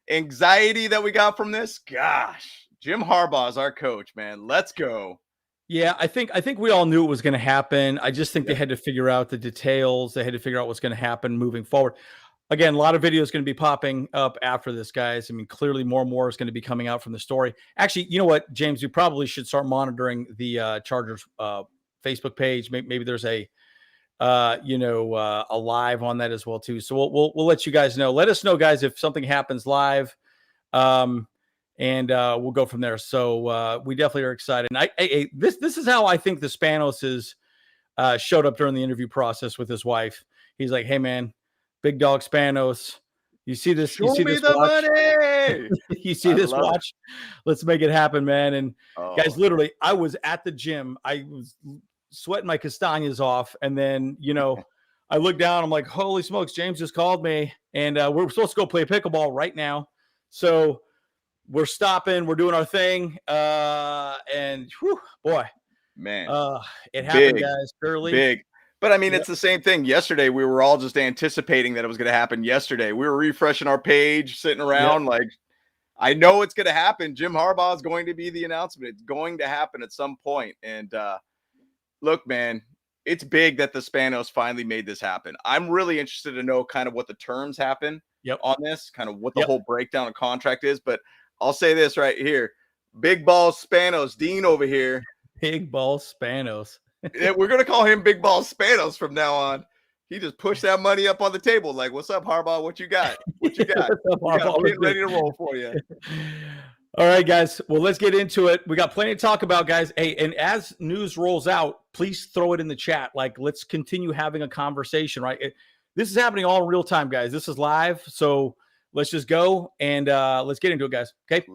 anxiety that we got from this. Gosh, Jim Harbaugh is our coach, man. Let's go. Yeah, I think we all knew it was going to happen. I just think Yeah. they had to figure out the details. They had to figure out what's going to happen moving forward. Again, a lot of videos going to be popping up after this, guys. I mean, clearly more and more is going to be coming out from the story. Actually, you know what, James, you probably should start monitoring the Chargers Facebook page. Maybe there's a live on that as well too. So we'll let you guys know. Let us know, guys, if something happens live. And we'll go from there. So we definitely are excited. And this is how I think the Spanos is showed up during the interview process with his wife. He's like, "Hey man, big dog Spanos, you see this? Show You see me this the watch? money. You see this watch? Let's make it happen, man." And guys, literally, I was at the gym. I was sweating my castañas off, and then I look down. I'm like, "Holy smokes, James just called me, and we're supposed to go play pickleball right now." So we're stopping, we're doing our thing, and whew, boy, man, it happened, guys. Big. But I mean, It's the same thing. Yesterday, we were all just anticipating that it was going to happen yesterday. We were refreshing our page, sitting around like, I know it's going to happen. Jim Harbaugh is going to be the announcement. It's going to happen at some point. And look, man, it's big that the Spanos finally made this happen. I'm really interested to know kind of what the terms happen on this, kind of what the whole breakdown of contract is. But I'll say this right here. Big Balls Spanos, Dean over here. Big Balls Spanos. We're going to call him Big Balls Spanos from now on. He just pushed that money up on the table. Like, what's up, Harbaugh? What you got? What you got? I'm getting ready to roll for you. All right, guys. Well, let's get into it. We got plenty to talk about, guys. Hey, and as news rolls out, please throw it in the chat. Like, let's continue having a conversation, right? This is happening all in real time, guys. This is live. So let's just go and let's get into it, guys. Okay.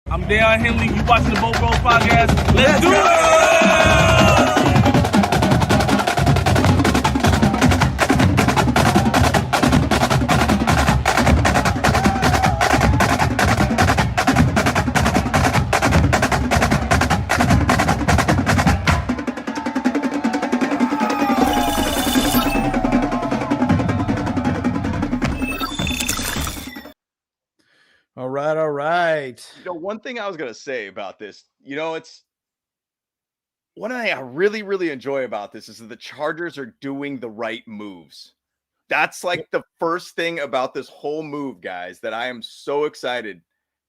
I'm Deion Henley. You watching the Boat Bros podcast? Let's do it! All right. One thing I was going to say about this, it's one thing I really, really enjoy about this is that the Chargers are doing the right moves. That's like the first thing about this whole move, guys, that I am so excited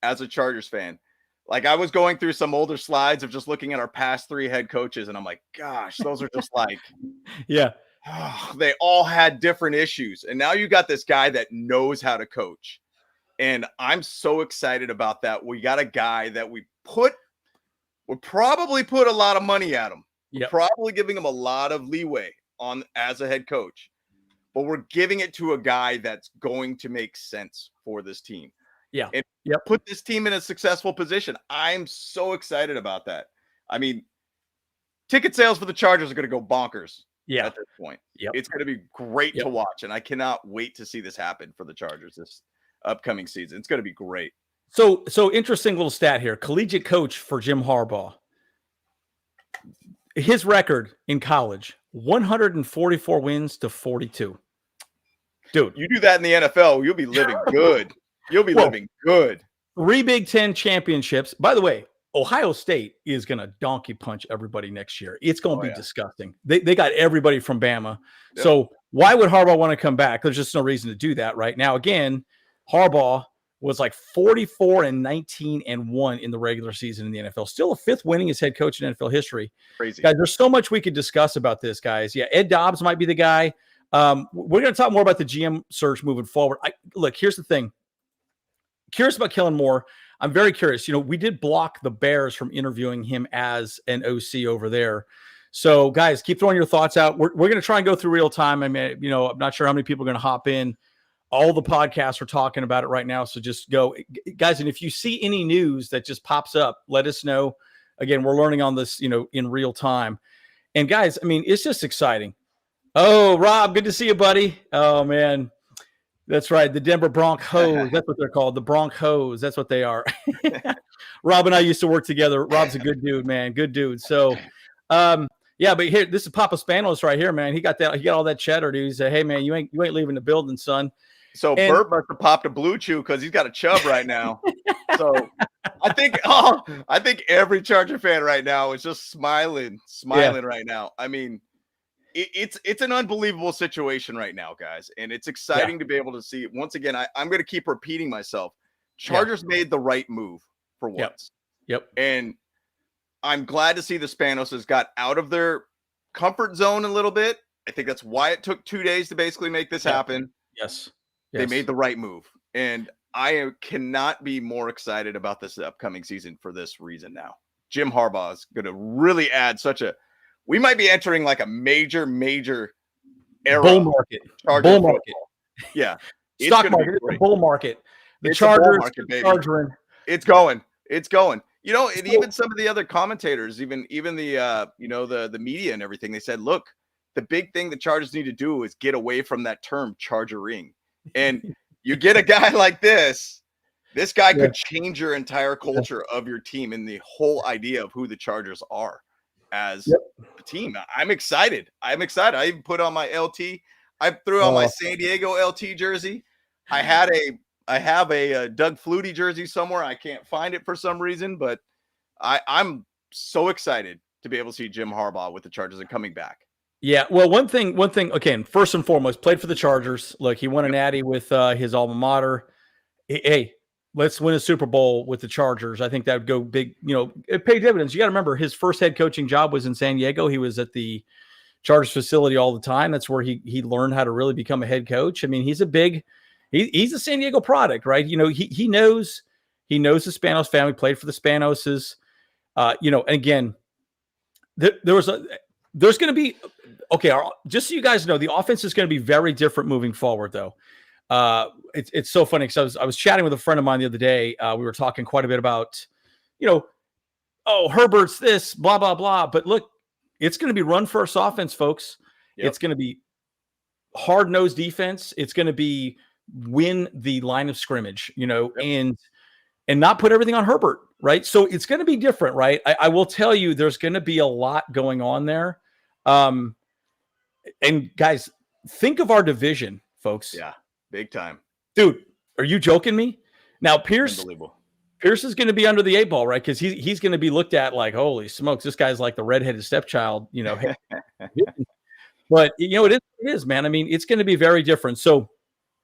as a Chargers fan. Like, I was going through some older slides of just looking at our past 3 head coaches, and I'm like, gosh, those are just like, they all had different issues. And now you got this guy that knows how to coach. And I'm so excited about that. We got a guy that we'll probably put a lot of money at him. We're probably giving him a lot of leeway on as a head coach. But we're giving it to a guy that's going to make sense for this team. And put this team in a successful position. I'm so excited about that. I mean, ticket sales for the Chargers are going to go bonkers at this point. It's going to be great to watch. And I cannot wait to see this happen for the Chargers this upcoming season. It's going to be great. So interesting little stat here. Collegiate coach for Jim Harbaugh. His record in college, 144 wins to 42. Dude, you do that in the NFL, you'll be living good. You'll be living good. 3 Big Ten championships. By the way, Ohio State is going to donkey punch everybody next year. It's going to be disgusting. They got everybody from Bama. So why would Harbaugh want to come back? There's just no reason to do that right now. Again, Harbaugh was like 44-19-1 in the regular season in the NFL. Still a 5th winningest head coach in NFL history. Crazy. Guys, there's so much we could discuss about this, guys. Yeah, Ed Dobbs might be the guy. We're going to talk more about the GM search moving forward. Look, here's the thing. Curious about Kellen Moore. I'm very curious. We did block the Bears from interviewing him as an OC over there. So, guys, keep throwing your thoughts out. We're going to try and go through real time. I mean, I'm not sure how many people are going to hop in. All the podcasts are talking about it right now. So just go, guys. And if you see any news that just pops up, let us know. Again, we're learning on this, in real time. And guys, I mean, it's just exciting. Oh, Rob, good to see you, buddy. Oh, man. That's right. The Denver Broncos. That's what they're called. The Broncos. That's what they are. Rob and I used to work together. Rob's a good dude, man. Good dude. So, but here, this is Papa Spanos right here, man. He got all that cheddar, dude. He said, "Hey, man, you ain't leaving the building, son." So And Bert must have popped a blue chew because he's got a chub right now. So I think every Charger fan right now is just smiling right now. I mean, it's an unbelievable situation right now, guys, and it's exciting to be able to see. Once again, I'm going to keep repeating myself. Chargers made the right move for once. Yep. And I'm glad to see the Spanoses got out of their comfort zone a little bit. I think that's why it took 2 days to basically make this happen. Yes. They made the right move. And I cannot be more excited about this upcoming season for this reason now. Jim Harbaugh is going to really add we might be entering like a major era. Bull market. Bull market. Yeah. Stock market. It's a bull market. The Chargers, Chargering. It's going. You know, and even some of the other commentators, even the the media and everything, they said, look, the big thing the Chargers need to do is get away from that term chargering. And you get a guy like this guy could change your entire culture of your team and the whole idea of who the Chargers are as a team. I'm excited. I even put on my LT. I threw on my San Diego LT jersey. I have a Doug Flutie jersey somewhere. I can't find it for some reason, but I'm so excited to be able to see Jim Harbaugh with the Chargers and coming back. Yeah, well, one thing. Okay, first and foremost, played for the Chargers. Look, he won a natty with his alma mater. Hey, let's win a Super Bowl with the Chargers. I think that would go big. You know, it paid dividends. You got to remember, his first head coaching job was in San Diego. He was at the Chargers facility all the time. That's where he learned how to really become a head coach. I mean, he's a San Diego product, right? You know, he knows the Spanos family, played for the Spanoses. You know, and again, there's going to be, okay, just so you guys know, the offense is going to be very different moving forward, though. It's so funny because I was chatting with a friend of mine the other day. We were talking quite a bit about, you know, Herbert's this, blah, blah, blah. But look, it's going to be run first offense, folks. Yep. It's going to be hard-nosed defense. It's going to be win the line of scrimmage, you know, and not put everything on Herbert, right? So it's going to be different, right? I will tell you, there's going to be a lot going on there. And guys, think of our division, folks. Yeah, big time. Dude, are you joking me? Now, Pierce is going to be under the 8 ball, right? Because he's going to be looked at like, holy smokes, this guy's like the redheaded stepchild, you know. But, you know, it is, man. I mean, it's going to be very different. So,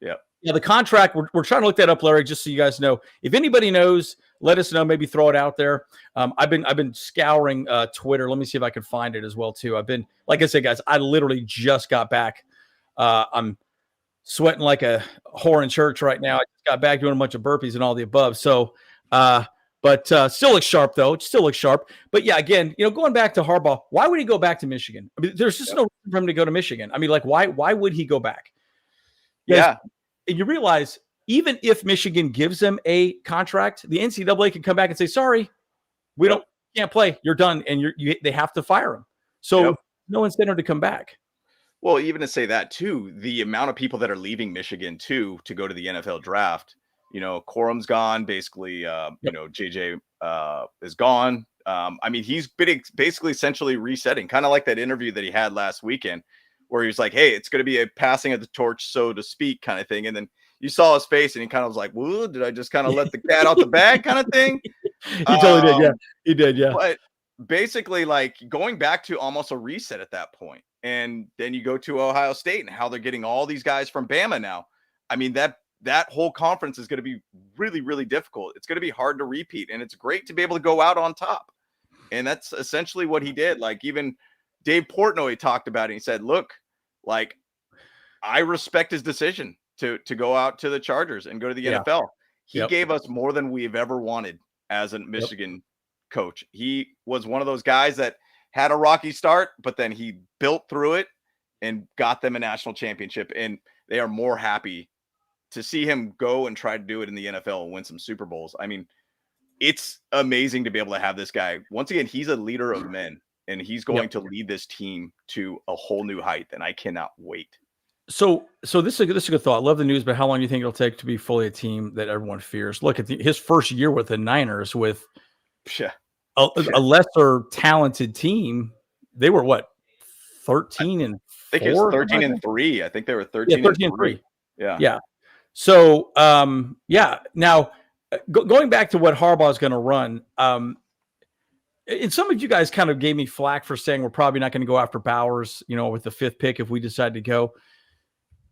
yeah, the contract, we're trying to look that up, Larry, just so you guys know. If anybody knows, let us know. Maybe throw it out there. I've been scouring Twitter. Let me see if I can find it as well, too. Like I said, guys, I literally just got back. I'm sweating like a whore in church right now. I just got back doing a bunch of burpees and all the above. So, but still looks sharp, though. It still looks sharp. But yeah, again, you know, going back to Harbaugh, why would he go back to Michigan? I mean, there's just no reason for him to go to Michigan. I mean, like, why would he go back? Yeah. And you realize, even if Michigan gives him a contract, the NCAA can come back and say, sorry, can't play. You're done. And they have to fire him. So no incentive to come back. Well, even to say that too, the amount of people that are leaving Michigan too, to go to the NFL draft, you know, Corum's gone, basically, you know, JJ is gone. I mean, he's been basically essentially resetting, kind of like that interview that he had last weekend, where he was like, hey, it's going to be a passing of the torch, so to speak, kind of thing. And then you saw his face and he kind of was like, whoa, did I just kind of let the cat out the bag kind of thing? He totally did. Yeah, he did. Yeah. But basically, like, going back to almost a reset at that point. And then you go to Ohio State and how they're getting all these guys from Bama now. I mean, that whole conference is going to be really, really difficult. It's going to be hard to repeat. And it's great to be able to go out on top. And that's essentially what he did. Like, even Dave Portnoy talked about it. He said, look, like, I respect his decision to go out to the Chargers and go to the NFL. He gave us more than we've ever wanted as a Michigan coach. He was one of those guys that had a rocky start, but then he built through it and got them a national championship. And they are more happy to see him go and try to do it in the NFL and win some Super Bowls. I mean, it's amazing to be able to have this guy. Once again, he's a leader of men. And he's going to lead this team to a whole new height, and I cannot wait. So this is a good thought. I love the news, but how long do you think it'll take to be fully a team that everyone fears? Look at his first year with the Niners with a lesser talented team. They were what, 13-4? I think it was 13-3. I think they were 13-3. Yeah. So, yeah. Now, going back to what Harbaugh is going to run, and some of you guys kind of gave me flack for saying we're probably not going to go after Bowers, with the 5th pick if we decide to go.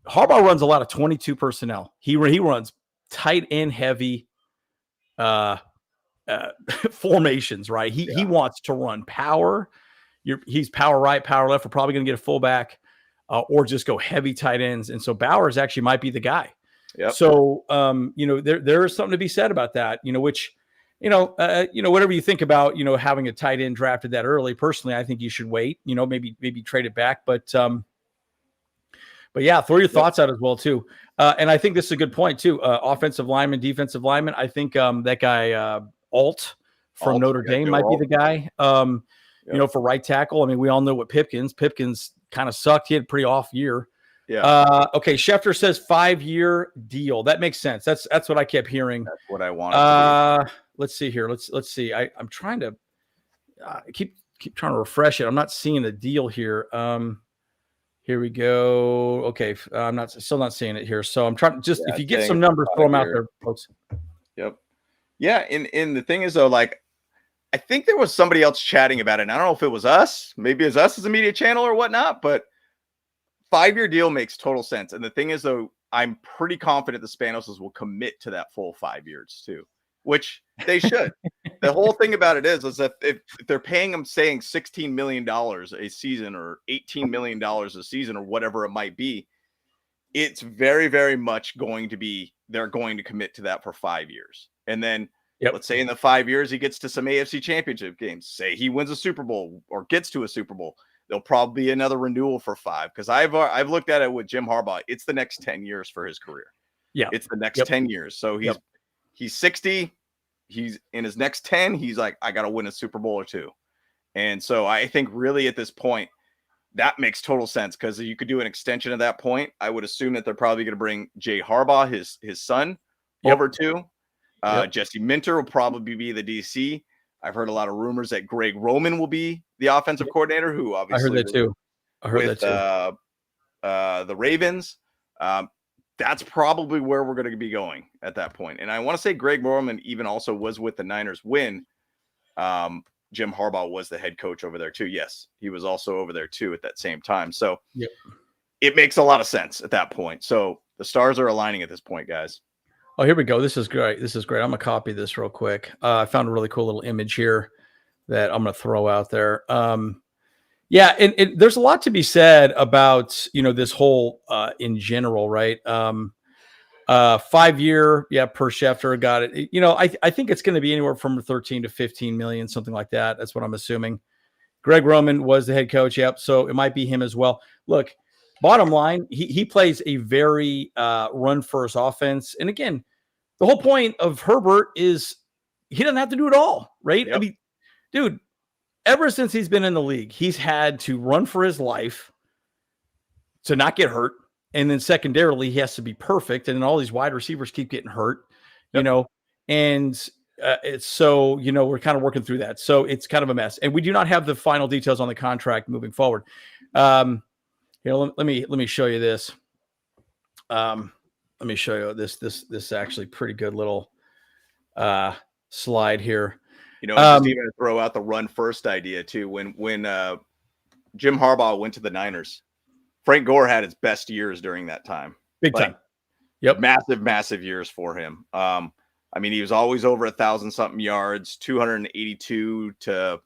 Harbaugh runs a lot of 22 personnel. He runs tight end heavy formations, right? He wants to run power. He's power right, power left. We're probably going to get a fullback or just go heavy tight ends. And so Bowers actually might be the guy. Yep. So, there is something to be said about that, which, whatever you think about, having a tight end drafted that early, personally, I think you should wait, maybe trade it back. But yeah, throw your thoughts out as well, too. And I think this is a good point, too. Offensive lineman, defensive lineman. I think that guy Alt from Notre Dame might be the guy, for right tackle. I mean, we all know what Pipkins kind of sucked. He had a pretty off year. Yeah. Okay. Schefter says 5-year deal. That makes sense. That's what I kept hearing. That's what I wanted. Let's see here. Let's see. I'm trying to keep trying to refresh it. I'm not seeing the deal here. Here we go. Okay. I'm still not seeing it here. So I'm trying to if you get some numbers, throw them out there, folks. Yep. Yeah. And the thing is though, like, I think there was somebody else chatting about it. And I don't know if it was us, maybe it's us as a media channel or whatnot, but 5-year deal makes total sense. And the thing is though, I'm pretty confident the Spanoses will commit to that full 5 years too, which they should. The whole thing about it is that if they're paying them, saying $16 million a season or $18 million a season or whatever it might be, it's very, very much going to be, they're going to commit to that for 5 years. And then let's say in the 5 years, he gets to some AFC championship games, say he wins a Super Bowl or gets to a Super Bowl. There'll probably be another renewal for 5. Cause I've looked at it with Jim Harbaugh. It's the next 10 years for his career. Yeah. It's the next 10 years. So he's 60. He's in his next 10. He's like, I got to win a Super Bowl or 2. And so I think really at this point, that makes total sense because you could do an extension at that point. I would assume that they're probably going to bring Jay Harbaugh, his son, over too. Jesse Minter will probably be the DC. I've heard a lot of rumors that Greg Roman will be the offensive coordinator, who obviously I heard that too. The Ravens. That's probably where we're going to be going at that point. And I want to say Greg Roman even also was with the Niners when Jim Harbaugh was the head coach over there too. Yes, he was also over there too at that same time. So it makes a lot of sense at that point. So the stars are aligning at this point, guys. Oh, here we go. This is great. I'm going to copy this real quick. I found a really cool little image here that I'm going to throw out there. Yeah, and there's a lot to be said about, this whole in general, right? 5-year, per Schefter, got it. I think it's going to be anywhere from 13 to 15 million, something like that. That's what I'm assuming. Greg Roman was the head coach. Yep. So it might be him as well. Look, bottom line, he plays a very run first offense. And again, the whole point of Herbert is he doesn't have to do it all, right? Yep. I mean, dude, ever since he's been in the league, he's had to run for his life to not get hurt. And then secondarily, he has to be perfect. And then all these wide receivers keep getting hurt, and it's so, we're kind of working through that. So it's kind of a mess. And we do not have the final details on the contract moving forward. Let me show you this. Let me show you this actually pretty good little slide here. Just even to throw out the run first idea too. When Jim Harbaugh went to the Niners, Frank Gore had his best years during that time. Big time. Yep. Massive years for him. I mean, he was always over 1,000-something yards, 282 to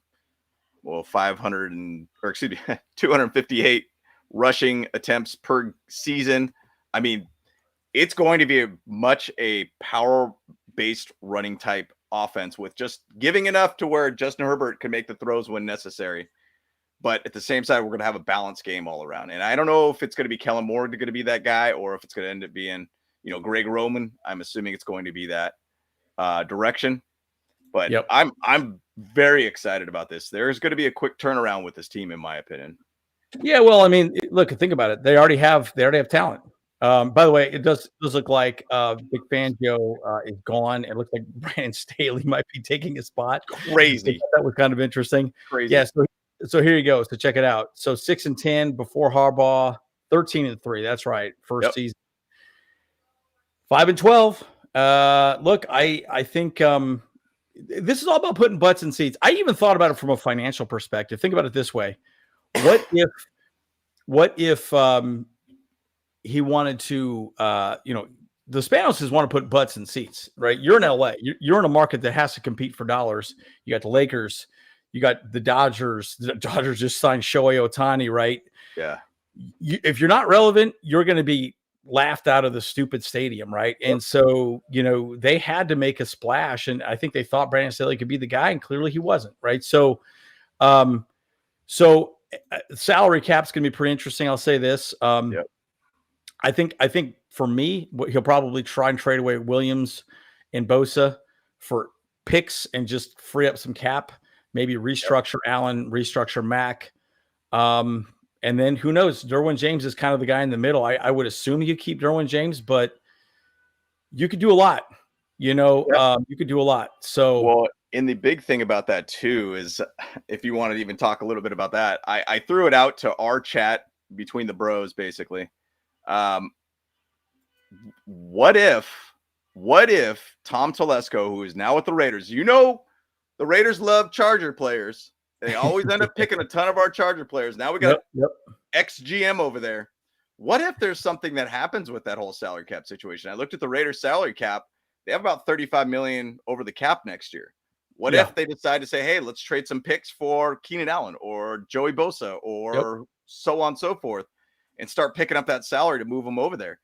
258 rushing attempts per season. I mean, it's going to be much a power-based running type offense with just giving enough to where Justin Herbert can make the throws when necessary. But at the same side, we're going to have a balanced game all around. And I don't know if it's going to be Kellen Moore going to be that guy or if it's going to end up being, Greg Roman. I'm assuming it's going to be that direction. But I'm very excited about this. There's going to be a quick turnaround with this team, in my opinion. Yeah, well, I mean, look, think about it. They already have talent. By the way, it does look like Vic Fangio is gone. It looks like Brandon Staley might be taking his spot. Crazy. That was kind of interesting. Crazy. Yeah. So here you go. So check it out. So 6-10 before Harbaugh, 13-3. That's right. First season. 5-12. Look, I think this is all about putting butts in seats. I even thought about it from a financial perspective. Think about it this way: what if he wanted to, the Spanoses want to put butts in seats, right? You're in LA. You're in a market that has to compete for dollars. You got the Lakers. You got the Dodgers. The Dodgers just signed Shohei Ohtani, right? Yeah. If you're not relevant, you're going to be laughed out of the stupid stadium, right? Yep. And so, they had to make a splash, and I think they thought Brandon Staley could be the guy, and clearly he wasn't, right? So, salary cap's going to be pretty interesting. I'll say this. Yep. I think for me, he'll probably try and trade away Williams and Bosa for picks and just free up some cap. Maybe restructure Allen, restructure Mack. And then who knows? Derwin James is kind of the guy in the middle. I would assume you keep Derwin James, but you could do a lot. You could do a lot. So, well, and the big thing about that too is, if you want to even talk a little bit about that, I threw it out to our chat between the bros, basically. What if Tom Telesco, who is now with the Raiders, the Raiders love Charger players. They always end up picking a ton of our Charger players. Now we got ex-GM over there. What if there's something that happens with that whole salary cap situation? I looked at the Raiders salary cap. They have about $35 million over the cap next year. What if they decide to say, hey, let's trade some picks for Keenan Allen or Joey Bosa or so on and so forth, and start picking up that salary to move them over there?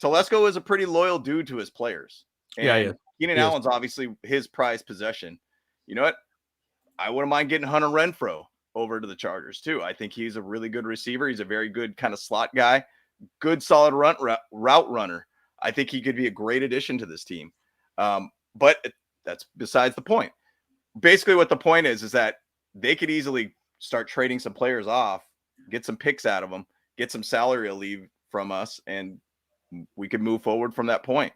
Telesco is a pretty loyal dude to his players. And Keenan Allen's obviously his prized possession. You know what? I wouldn't mind getting Hunter Renfrow over to the Chargers too. I think he's a really good receiver. He's a very good kind of slot guy, good solid route runner. I think he could be a great addition to this team. But that's besides the point. Basically what the point is that they could easily start trading some players off, get some picks out of them, get some salary relief from us, and we could move forward from that point.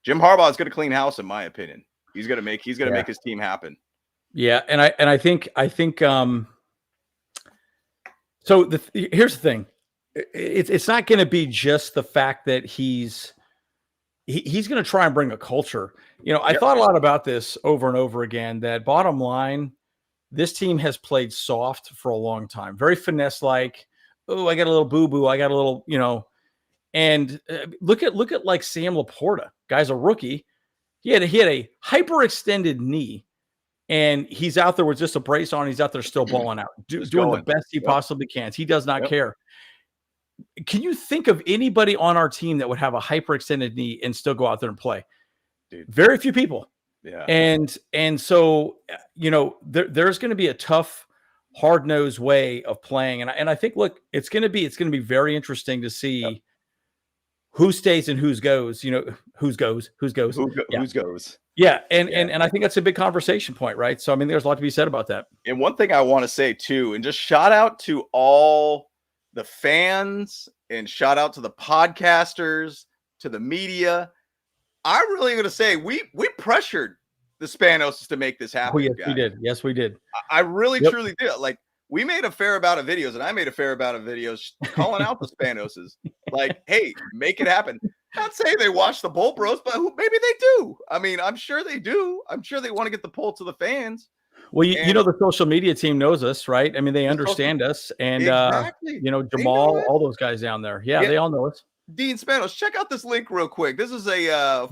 Jim Harbaugh is going to clean house, in my opinion. He's going to make his team happen. Yeah, and I think so. Here's the thing: it's not going to be just the fact that he's going to try and bring a culture. I thought a lot about this over and over again. That bottom line, this team has played soft for a long time, very finesse-like. Oh, I got a little boo-boo. I got a little, And look at like Sam Laporta, guy's a rookie. He had a hyperextended knee. And he's out there with just a brace on. He's out there still balling out, doing the best he possibly can. He does not care. Can you think of anybody on our team that would have a hyperextended knee and still go out there and play? Dude. Very few people. Yeah. And so, there's going to be a tough, hard-nosed way of playing. And I think, look, it's going to be very interesting to see who stays and whose goes. Whose goes. Yeah, and I think that's a big conversation point, right? So, I mean, there's a lot to be said about that. And one thing I want to say, too, and just shout out to all the fans and shout out to the podcasters, to the media. I'm really going to say we pressured the Spanoses to make this happen. Oh, yes, we did. Yes, we did. I really, truly did. Like, we made a fair amount of videos, and I made a fair amount of videos calling out the Spanoses. Like, hey, make it happen. Not saying they watch the Bolt Bros, but maybe they do. I mean, I'm sure they do. I'm sure they want to get the pulse of the fans. Well, the social media team knows us, right? I mean, they understand us, and Jamal, all those guys down there, they all know us. Dean Spanos, check out this link real quick. This is a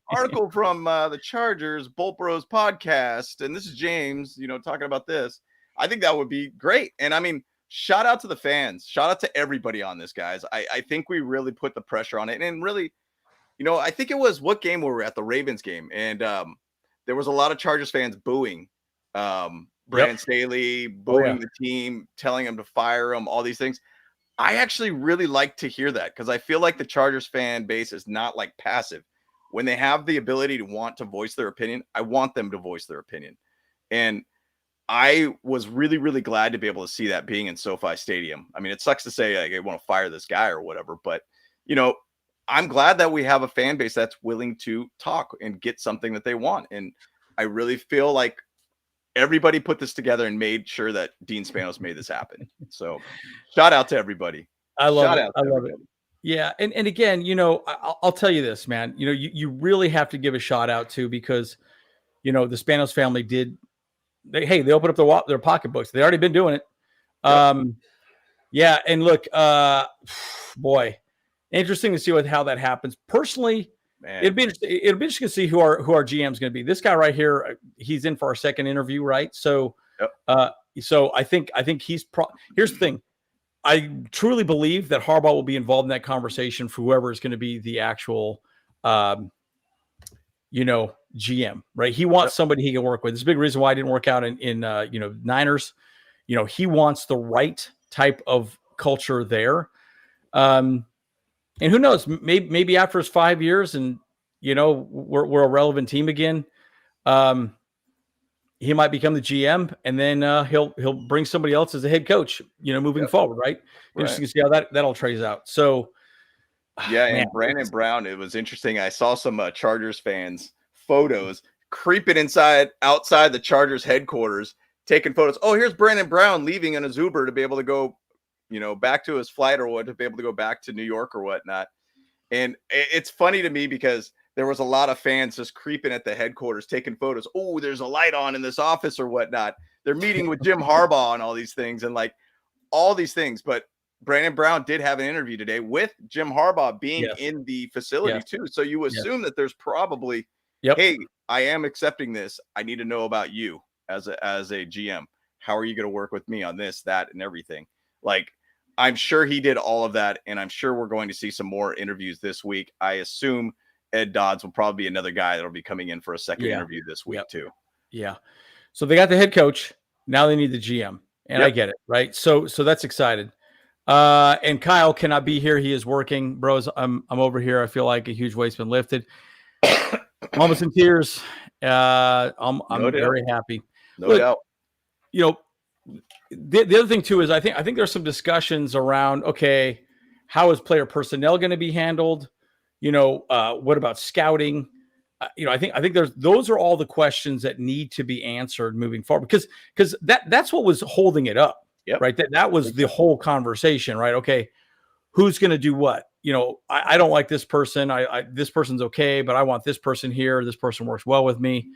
article from the Chargers Bolt Bros podcast, and this is James, talking about this. I think that would be great, and I mean, shout out to the fans. Shout out to everybody on this, guys. I think we really put the pressure on it. And really, I think it was what game were we at? The Ravens game. And there was a lot of Chargers fans booing Brandon Staley, booing the team, telling them to fire him, all these things. I actually really like to hear that because I feel like the Chargers fan base is not like passive. When they have the ability to want to voice their opinion, I want them to voice their opinion. And I was really, really glad to be able to see that being in SoFi Stadium. I mean, it sucks to say like, I want to fire this guy or whatever, but I'm glad that we have a fan base that's willing to talk and get something that they want. And I really feel like everybody put this together and made sure that Dean Spanos made this happen. So shout out to everybody. I love it. Yeah, and again, I'll tell you this, man. You really have to give a shout out to, because the Spanos family did. They opened up their pocketbooks. They already been doing it. Yep. Yeah, and look, boy, interesting to see how that happens. Personally, Man. it'd be interesting to see who our GM is going to be. This guy right here, he's in for our second interview, right? So, Yep. so I think he's here's the thing. I truly believe that Harbaugh will be involved in that conversation for whoever is going to be the actual, GM, right? He wants somebody he can work with. It's a big reason why I didn't work out in Niners. He wants the right type of culture there. And who knows, maybe after his 5 years and, we're a relevant team again. He might become the GM, and then he'll bring somebody else as a head coach, moving forward, right? Interesting to see how that all trays out. So, yeah, and Brandon Brown, it was interesting. I saw some Chargers fans photos creeping outside the Chargers headquarters, taking photos. Oh, here's Brandon Brown leaving in his Uber to be able to go, back to his flight, or what, to be able to go back to New York or whatnot. And it's funny to me because there was a lot of fans just creeping at the headquarters, taking photos. Oh, there's a light on in this office or whatnot. They're meeting with Jim Harbaugh and all these things, and like all these things. But Brandon Brown did have an interview today with Jim Harbaugh being in the facility too. So you assume that there's probably, hey, I am accepting this. I need to know about you as a GM. How are you going to work with me on this, that, and everything? Like, I'm sure he did all of that, and I'm sure we're going to see some more interviews this week. I assume Ed Dodds will probably be another guy that'll be coming in for a second interview this week too. Yeah. So they got the head coach. Now they need the GM, and I get it, right? So that's excited. And Kyle cannot be here. He is working, bros. I'm over here. I feel like a huge weight's been lifted. I'm almost in tears. I'm very happy. No doubt. The other thing too is I think there's some discussions around, okay, how is player personnel going to be handled? What about scouting? I think those are all the questions that need to be answered moving forward, because that's what was holding it up. Right. That was the whole conversation, right? Okay, who's going to do what? I don't like this person. This person's okay, but I want this person here. This person works well with me.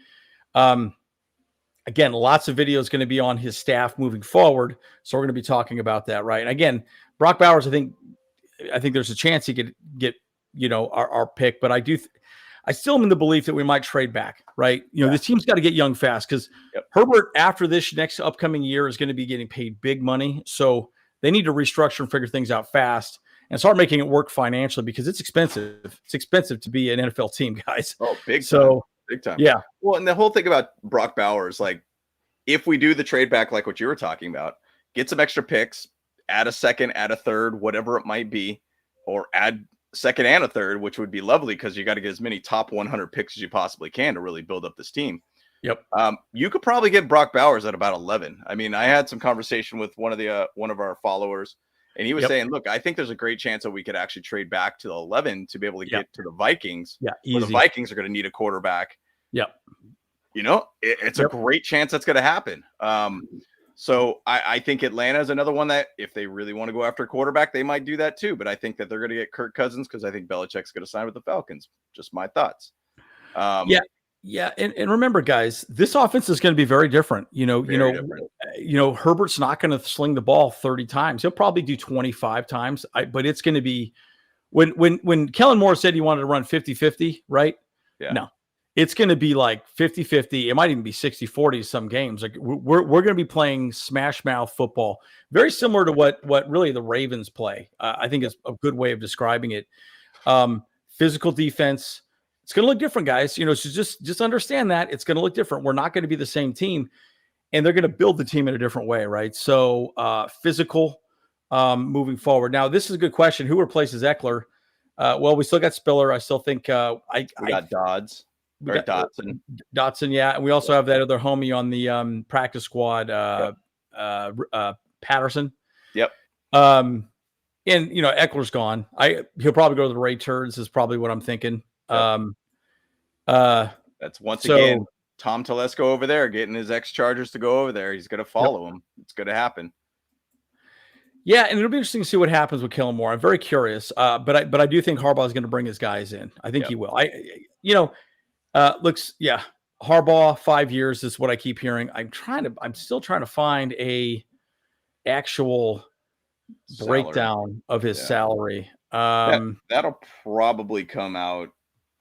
Again, lots of videos going to be on his staff moving forward. So we're going to be talking about that. Right. And again, Brock Bowers, I think there's a chance he could get, our pick, but I still am in the belief that we might trade back, right? The team's got to get young fast, because Herbert, after this next upcoming year, is going to be getting paid big money. So they need to restructure and figure things out fast and start making it work financially, because it's expensive. It's expensive to be an NFL team, guys. Oh, big time. Big time. Yeah. Well, and the whole thing about Brock Bowers, like, if we do the trade back, like what you were talking about, get some extra picks, add a second, add a third, whatever it might be, or add second and a third, which would be lovely, because you got to get as many top 100 picks as you possibly can to really build up this team. You could probably get Brock Bowers at about 11. I mean, I had some conversation with one of our followers, and he was saying, look, I think there's a great chance that we could actually trade back to the 11 to be able to get to the Vikings. Where the Vikings are going to need a quarterback. It's a great chance that's going to happen. So I think Atlanta is another one that, if they really want to go after a quarterback, they might do that too. But I think that they're going to get Kirk Cousins, because I think Belichick's going to sign with the Falcons. Just my thoughts. Yeah. And remember, guys, this offense is going to be very different. Herbert's not going to sling the ball 30 times. He'll probably do 25 times. But it's going to be, when Kellen Moore said he wanted to run 50-50, right? No. It's going to be like 50-50. It might even be 60-40 some games. Like, we're going to be playing smash mouth football, very similar to what really the Ravens play. I think is a good way of describing it. Physical defense. It's going to look different, guys. So just understand that it's going to look different. We're not going to be the same team, and they're going to build the team in a different way, right? So physical moving forward. Now, this is a good question. Who replaces Eckler? Well, we still got Spiller. I still think we got Dodds. We got Dotson, yeah. And we also have that other homie on the practice squad, Patterson. And Eckler's gone. He'll probably go to the Ray Turds, is probably what I'm thinking. That's again Tom Telesco over there getting his ex-Chargers to go over there. He's going to follow him. It's going to happen. Yeah, and it'll be interesting to see what happens with Kellen Moore. I'm very curious, but I do think Harbaugh is going to bring his guys in. I think he will. Harbaugh 5 years is what I keep hearing. I'm still trying to find a actual breakdown of his salary. That'll probably come out,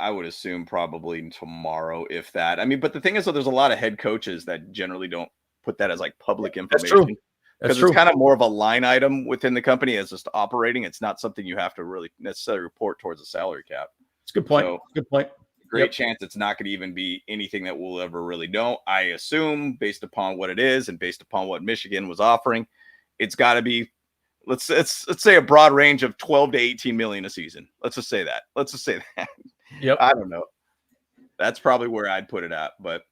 I would assume, probably tomorrow, if that. I mean, but the thing is, there's a lot of head coaches that generally don't put that as like public information. Because it's kind of more of a line item within the company as just operating. It's not something you have to really necessarily report towards a salary cap. It's a good point. Good point. Great chance it's not going to even be anything that we'll ever really know. I assume, based upon what it is and based upon what Michigan was offering, it's got to be, let's say, a broad range of 12 to 18 million a season. Let's just say that. Yep. I don't know. That's probably where I'd put it at. But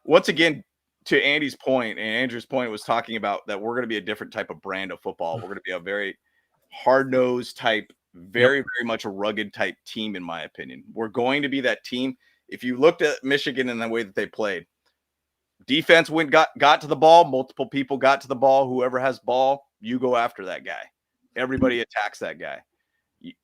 once again, to Andy's point, and Andrew's point was talking about that we're going to be a different type of brand of football. We're going to be a very hard-nosed type, very much a rugged type team, in my opinion. We're going to be that team. If you looked at Michigan and the way that they played, defense got to the ball, multiple people got to the ball. Whoever has ball, you go after that guy. Everybody attacks that guy.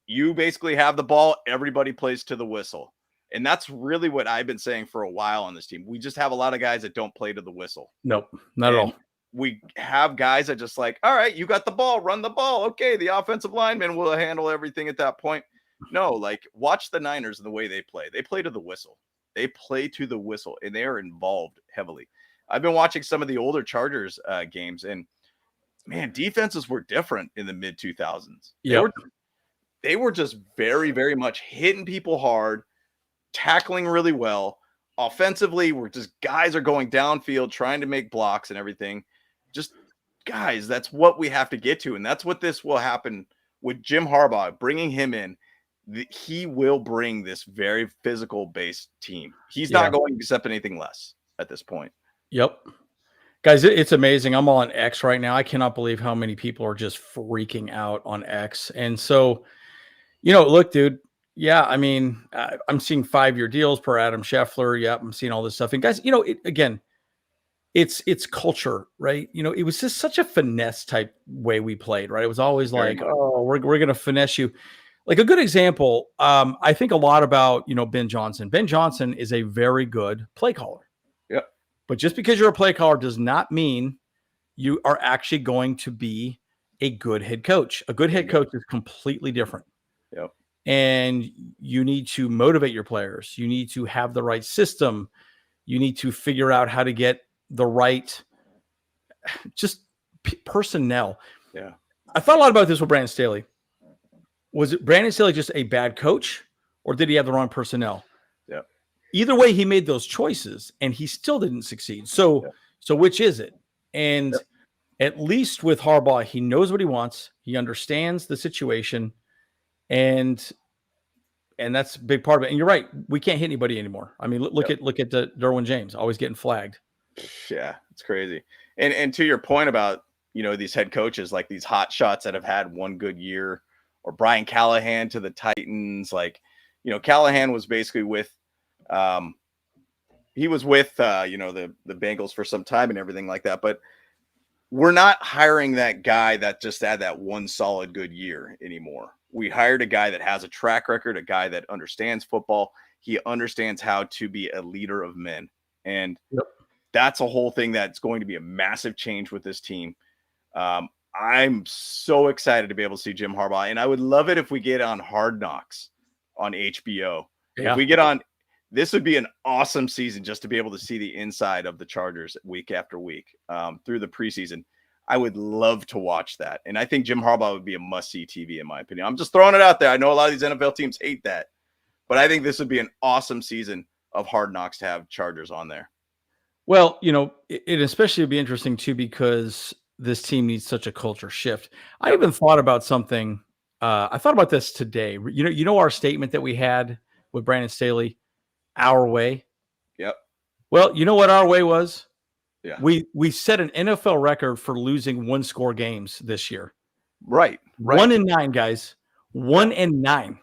You basically have the ball, everybody plays to the whistle. And that's really what I've been saying for a while on this team. We just have a lot of guys that don't play to the whistle. Nope, not at all. We have guys that just like, all right, you got the ball, run the ball. Okay, the offensive lineman will handle everything at that point. No, like, watch the Niners and the way they play. They play to the whistle. They play to the whistle, and they are involved heavily. I've been watching some of the older Chargers games, and, man, defenses were different in the mid-2000s. They were just very, very much hitting people hard, tackling really well. Offensively, we're just guys are going downfield trying to make blocks and everything. Just guys, that's what we have to get to. And that's what this will happen with Jim Harbaugh, bringing him in. He will bring this very physical based team. He's not going to accept anything less at this point. Yep. Guys, it's amazing. I'm on X right now. I cannot believe how many people are just freaking out on X. And so, look, dude, yeah, I mean, I'm seeing 5-year deals per Adam Scheffler. Yep, I'm seeing all this stuff. And guys, it's culture, right? It was just such a finesse type way we played, right? It was always like, oh, we're going to finesse you. Like a good example, I think a lot about, Ben Johnson. Ben Johnson is a very good play caller. Yep. But just because you're a play caller does not mean you are actually going to be a good head coach. A good head coach is completely different. Yep. And you need to motivate your players. You need to have the right system. You need to figure out how to get the right personnel. Yeah. I thought a lot about this with Brandon Staley. Was it Brandon Staley just a bad coach, or did he have the wrong personnel? Yeah. Either way, he made those choices and he still didn't succeed. So which is it? And at least with Harbaugh, he knows what he wants. He understands the situation. And that's a big part of it. And you're right. We can't hit anybody anymore. I mean, look at Derwin James always getting flagged. Yeah, it's crazy. And to your point about, these head coaches, like these hot shots that have had one good year, or Brian Callahan to the Titans. Like, Callahan was basically with, the Bengals for some time and everything like that. But we're not hiring that guy that just had that one solid good year anymore. We hired a guy that has a track record, a guy that understands football. He understands how to be a leader of men. And that's a whole thing that's going to be a massive change with this team. I'm so excited to be able to see Jim Harbaugh. And I would love it if we get on Hard Knocks on HBO. Yeah. If we get on, this would be an awesome season just to be able to see the inside of the Chargers week after week through the preseason. I would love to watch that. And I think Jim Harbaugh would be a must-see TV, in my opinion. I'm just throwing it out there. I know a lot of these NFL teams hate that. But I think this would be an awesome season of Hard Knocks to have Chargers on there. Well, it especially would be interesting, too, because this team needs such a culture shift. I even thought about something. I thought about this today. Our statement that we had with Brandon Staley, our way. Yep. Well, you know what our way was? Yeah. We set an NFL record for losing 1-score games this year. Right. 1-9, guys. 1-9.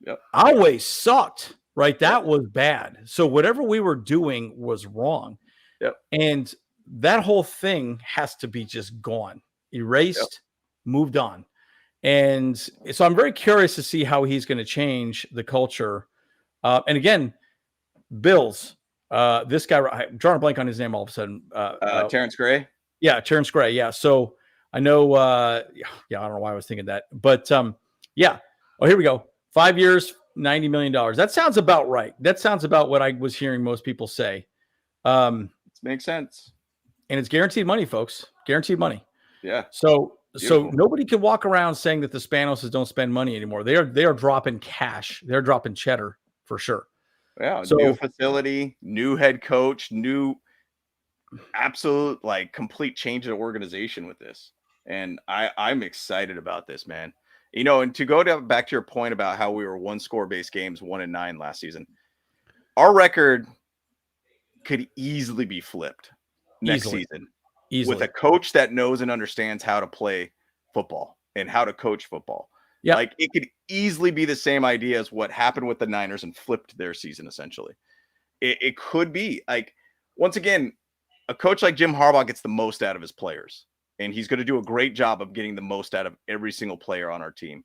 Yep. Our way sucked, right? That was bad. So whatever we were doing was wrong. Yep. And that whole thing has to be just gone, erased, moved on. And so I'm very curious to see how he's going to change the culture. And again, Bills, this guy, I'm drawing a blank on his name all of a sudden. Terrence Gray. Yeah, Terrence Gray. Yeah. So I know, I don't know why I was thinking that, but yeah. Oh, here we go. 5 years, $90 million. That sounds about right. That sounds about what I was hearing most people say. It makes sense. And it's guaranteed money, folks. Guaranteed money. Yeah. So Beautiful. nobody can walk around saying that the Spanoses don't spend money anymore. They are dropping cash. They're dropping cheddar for sure. Yeah. So new facility, new head coach, new absolute like complete change of organization with this. And I'm excited about this, man. You know, and to go back to your point about how we were 1-score based games, 1-9 last season, our record could easily be flipped next season with a coach that knows and understands how to play football and how to coach football. Yeah. Like it could easily be the same idea as what happened with the Niners and flipped their season. Essentially, it could be like, once again, a coach like Jim Harbaugh gets the most out of his players, and he's going to do a great job of getting the most out of every single player on our team.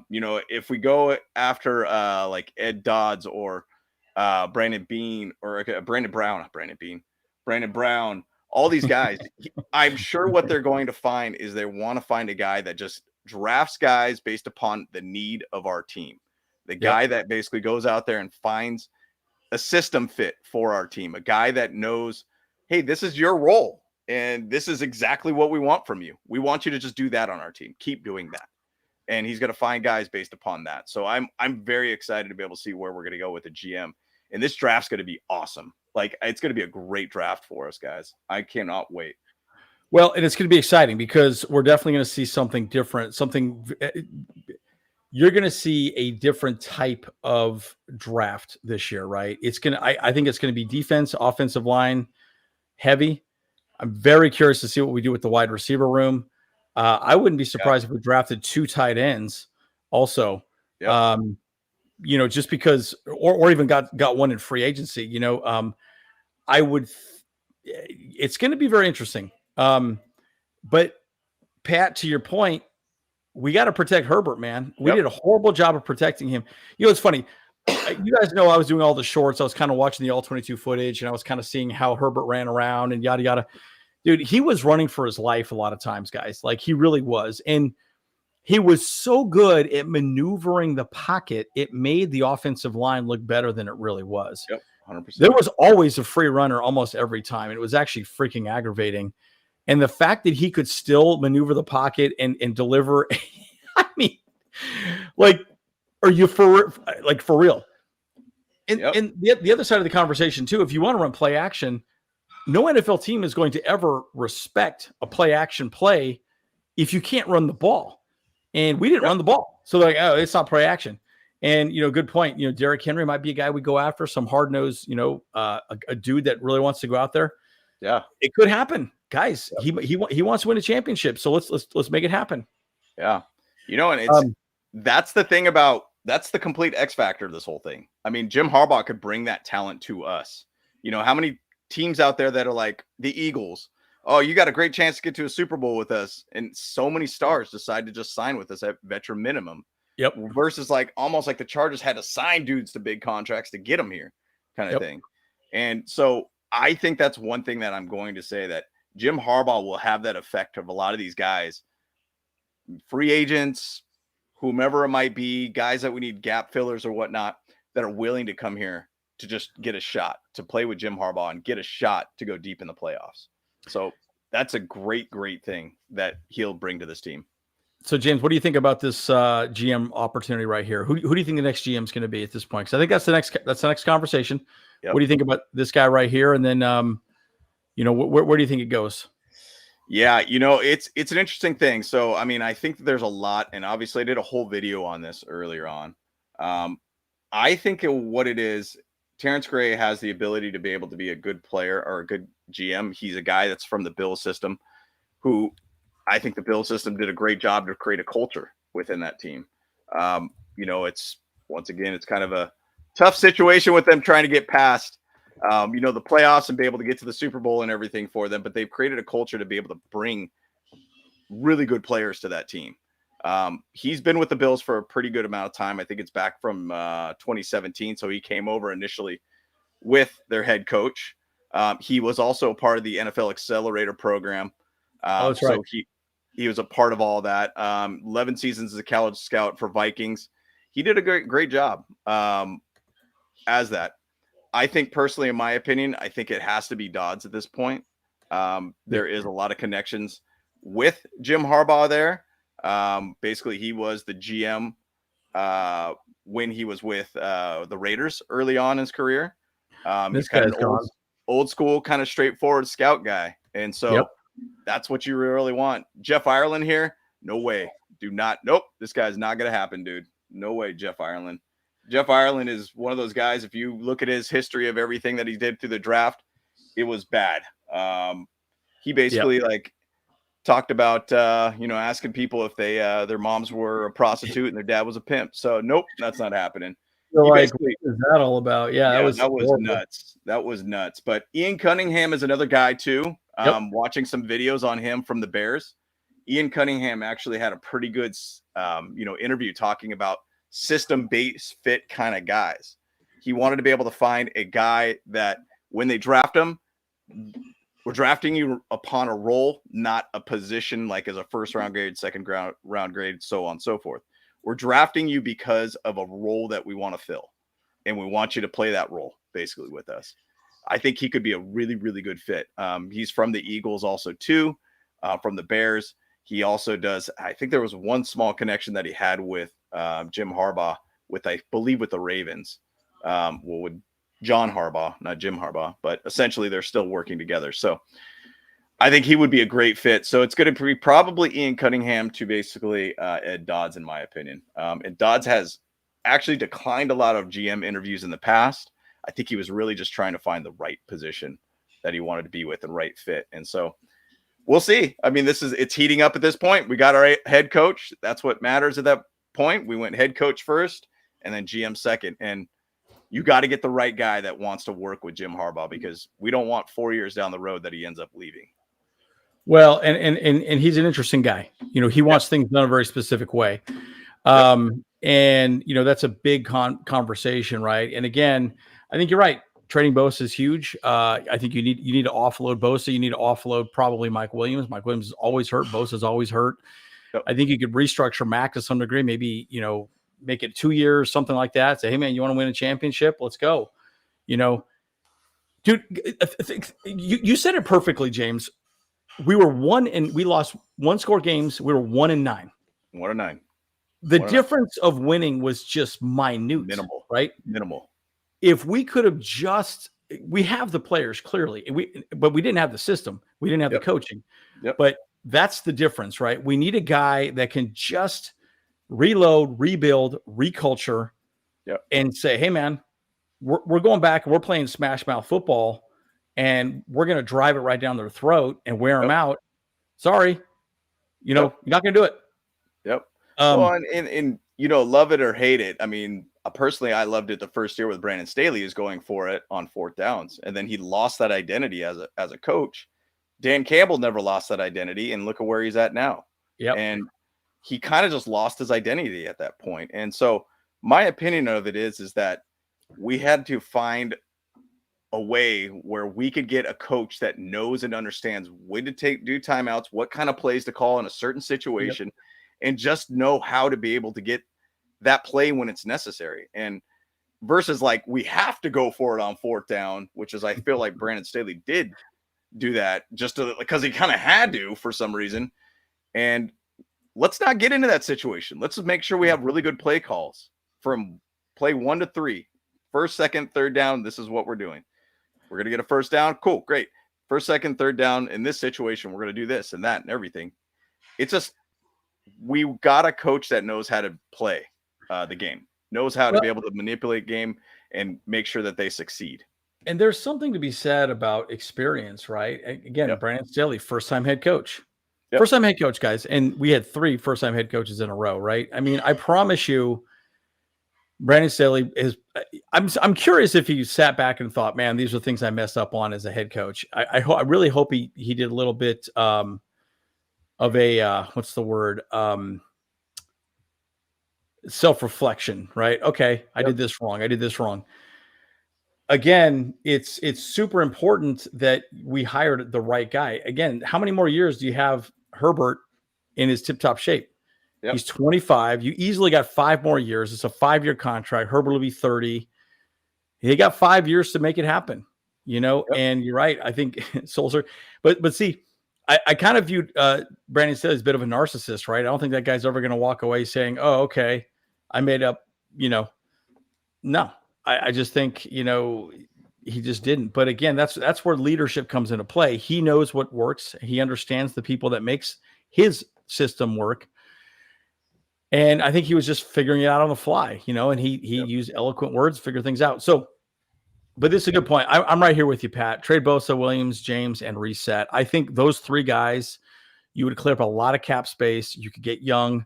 You know, if we go after like Ed Dodds or Brandon Bean or Brandon Brown, all these guys, I'm sure what they're going to find is they want to find a guy that just drafts guys based upon the need of our team. The guy that basically goes out there and finds a system fit for our team, a guy that knows, hey, this is your role and this is exactly what we want from you. We want you to just do that on our team. Keep doing that. And he's going to find guys based upon that. So I'm very excited to be able to see where we're going to go with the GM. And this draft's going to be awesome. Like, it's going to be a great draft for us, guys. I cannot wait. Well, and it's going to be exciting because we're definitely going to see something different. You're going to see a different type of draft this year, right? I think it's going to be defense, offensive line heavy. I'm very curious to see what we do with the wide receiver room. I wouldn't be surprised if we drafted 2 tight ends also. You know, just because, or even got one in free agency, you know, it's going to be very interesting. But Pat, to your point, we got to protect Herbert, man. We did a horrible job of protecting him. You know, it's funny. You guys know I was doing all the shorts. I was kind of watching the all-22 footage, and I was kind of seeing how Herbert ran around and yada, yada. Dude, he was running for his life a lot of times, guys. Like, he really was. And he was so good at maneuvering the pocket, it made the offensive line look better than it really was. Yep, 100%. There was always a free runner almost every time. And it was actually freaking aggravating. And the fact that he could still maneuver the pocket and deliver, I mean, like, are you for real? And the other side of the conversation too, if you want to run play action, no NFL team is going to ever respect a play action play if you can't run the ball. And we didn't run the ball. So they're like, oh, it's not play action. And, you know, good point. You know, Derrick Henry might be a guy we go after, some hard-nosed, you know, a dude that really wants to go out there. Yeah. It could happen. Guys, he wants to win a championship. So let's make it happen. Yeah. You know, and that's the thing that's the complete X factor of this whole thing. I mean, Jim Harbaugh could bring that talent to us. You know, how many teams out there that are like the Eagles? Oh, you got a great chance to get to a Super Bowl with us. And so many stars decide to just sign with us at veteran minimum. Yep. Versus like almost like the Chargers had to sign dudes to big contracts to get them here kind of thing. And so I think that's one thing that I'm going to say, that Jim Harbaugh will have that effect of a lot of these guys, free agents, whomever it might be, guys that we need gap fillers or whatnot, that are willing to come here to just get a shot to play with Jim Harbaugh and get a shot to go deep in the playoffs. So that's a great, great thing that he'll bring to this team. So, James, what do you think about this GM opportunity right here? Who do you think the next GM is going to be at this point? Because I think that's the next conversation. Yep. What do you think about this guy right here? And then, you know, where do you think it goes? Yeah, you know, it's an interesting thing. So, I mean, I think that there's a lot, and obviously I did a whole video on this earlier on. I think what it is, Terrence Gray has the ability to be able to be a good player or a good GM. He's a guy that's from the Bill system, who I think the Bill system did a great job to create a culture within that team. You know, it's kind of a tough situation with them trying to get past, you know, the playoffs and be able to get to the Super Bowl and everything for them. But they've created a culture to be able to bring really good players to that team. He's been with the Bills for a pretty good amount of time. I think it's back from 2017. So he came over initially with their head coach. He was also a part of the NFL Accelerator program. That's right. So he was a part of all that. 11 seasons as a college scout for Vikings. He did a great job as that. I think personally, in my opinion, I think it has to be Dodds at this point. There is a lot of connections with Jim Harbaugh there. Basically, he was the GM when he was with the Raiders early on in his career. He's kind of an old school, kind of straightforward scout guy. And so that's what you really want. Jeff Ireland here, no way. Nope, this guy's not going to happen, dude. No way, Jeff Ireland. Jeff Ireland is one of those guys, if you look at his history of everything that he did through the draft, it was bad. He basically talked about, asking people if their moms were a prostitute and their dad was a pimp. So nope, that's not happening. What is that all about? Yeah, that was nuts. That was nuts. But Ian Cunningham is another guy too. Watching some videos on him from the Bears. Ian Cunningham actually had a pretty good, interview talking about system-based fit kind of guys. He wanted to be able to find a guy that when they draft him, we're drafting you upon a role, not a position like as a first round grade, second round grade, so on and so forth. We're drafting you because of a role that we want to fill, and we want you to play that role basically with us. I think he could be a really, really good fit. He's from the Eagles also too, from the Bears. He also does, I think there was one small connection that he had with Jim Harbaugh with, I believe, with the Ravens. With John Harbaugh, not Jim Harbaugh, but essentially they're still working together. So I think he would be a great fit. So it's going to be probably Ian Cunningham to basically Ed Dodds, in my opinion. And Dodds has actually declined a lot of GM interviews in the past. I think he was really just trying to find the right position that he wanted to be with and right fit. And so we'll see. I mean, it's heating up at this point. We got our head coach. That's what matters at that point. We went head coach first and then GM second. And you got to get the right guy that wants to work with Jim Harbaugh, because we don't want 4 years down the road that he ends up leaving. Well, and he's an interesting guy. He wants things done a very specific way. And that's a big conversation, right? And again, I think you're right. Trading Bosa is huge. I think you need to offload Bosa. You need to offload probably Mike Williams. Mike Williams is always hurt. Bosa is always hurt. I think you could restructure Mac to some degree. Maybe make it 2 years, something like that. Say, hey man, you want to win a championship? Let's go. Dude, you said it perfectly, James. We lost 1-score games. We were 1-9. 1-9. The difference of winning was just minute, minimal, right? Minimal. If we could have we have the players clearly, but we didn't have the system. We didn't have the coaching. But that's the difference, right? We need a guy that can just reload, rebuild, reculture, and say, hey man, we're going back and we're playing smash mouth football, and we're going to drive it right down their throat and wear them out. Sorry, you're not going to do it. Well, and love it or hate it. I mean, personally, I loved it the first year with Brandon Staley is going for it on fourth downs, and then he lost that identity as a coach. Dan Campbell never lost that identity, and look at where he's at now. And he kind of just lost his identity at that point. And so my opinion of it is that we had to find a way where we could get a coach that knows and understands when to do timeouts, what kind of plays to call in a certain situation, and just know how to be able to get that play when it's necessary. And versus like, we have to go for it on fourth down, which is, I feel like Brandon Staley did do that just because he kind of had to for some reason. And let's not get into that situation. Let's just make sure we have really good play calls from play 1 to 3, first, second, third down. This is what we're doing. We're going to get a first down. Cool. Great. First, second, third down. In this situation, we're going to do this and that and everything. It's just, we got a coach that knows how to play the game, knows how to be able to manipulate game and make sure that they succeed. And there's something to be said about experience, right? Again, Brandon Staley, first-time head coach. First-time head coach, guys. And we had 3 first-time head coaches in a row, right? I mean, I promise you, Brandon Staley is – I'm curious if he sat back and thought, man, these are things I messed up on as a head coach. I really hope he did a little bit of what's the word? Self-reflection, right? Okay, I did this wrong. I did this wrong. Again, it's super important that we hired the right guy. Again, how many more years do you have Herbert in his tip-top shape? Yep. He's 25. You easily got 5 more years. It's a 5-year contract. Herbert will be 30. He got 5 years to make it happen, and you're right. I think Solskjaer, but see, I kind of viewed Brandon said as a bit of a narcissist, right? I don't think that guy's ever going to walk away saying, oh, okay, I made up, no, I just think, he just didn't. But again, that's where leadership comes into play. He knows what works. He understands the people that makes his system work. And I think he was just figuring it out on the fly, and he used eloquent words, figure things out. So, but this is a good point. I'm right here with you, Pat. Trade Bosa, Williams, James, and reset. I think those 3 guys, you would clear up a lot of cap space. You could get young.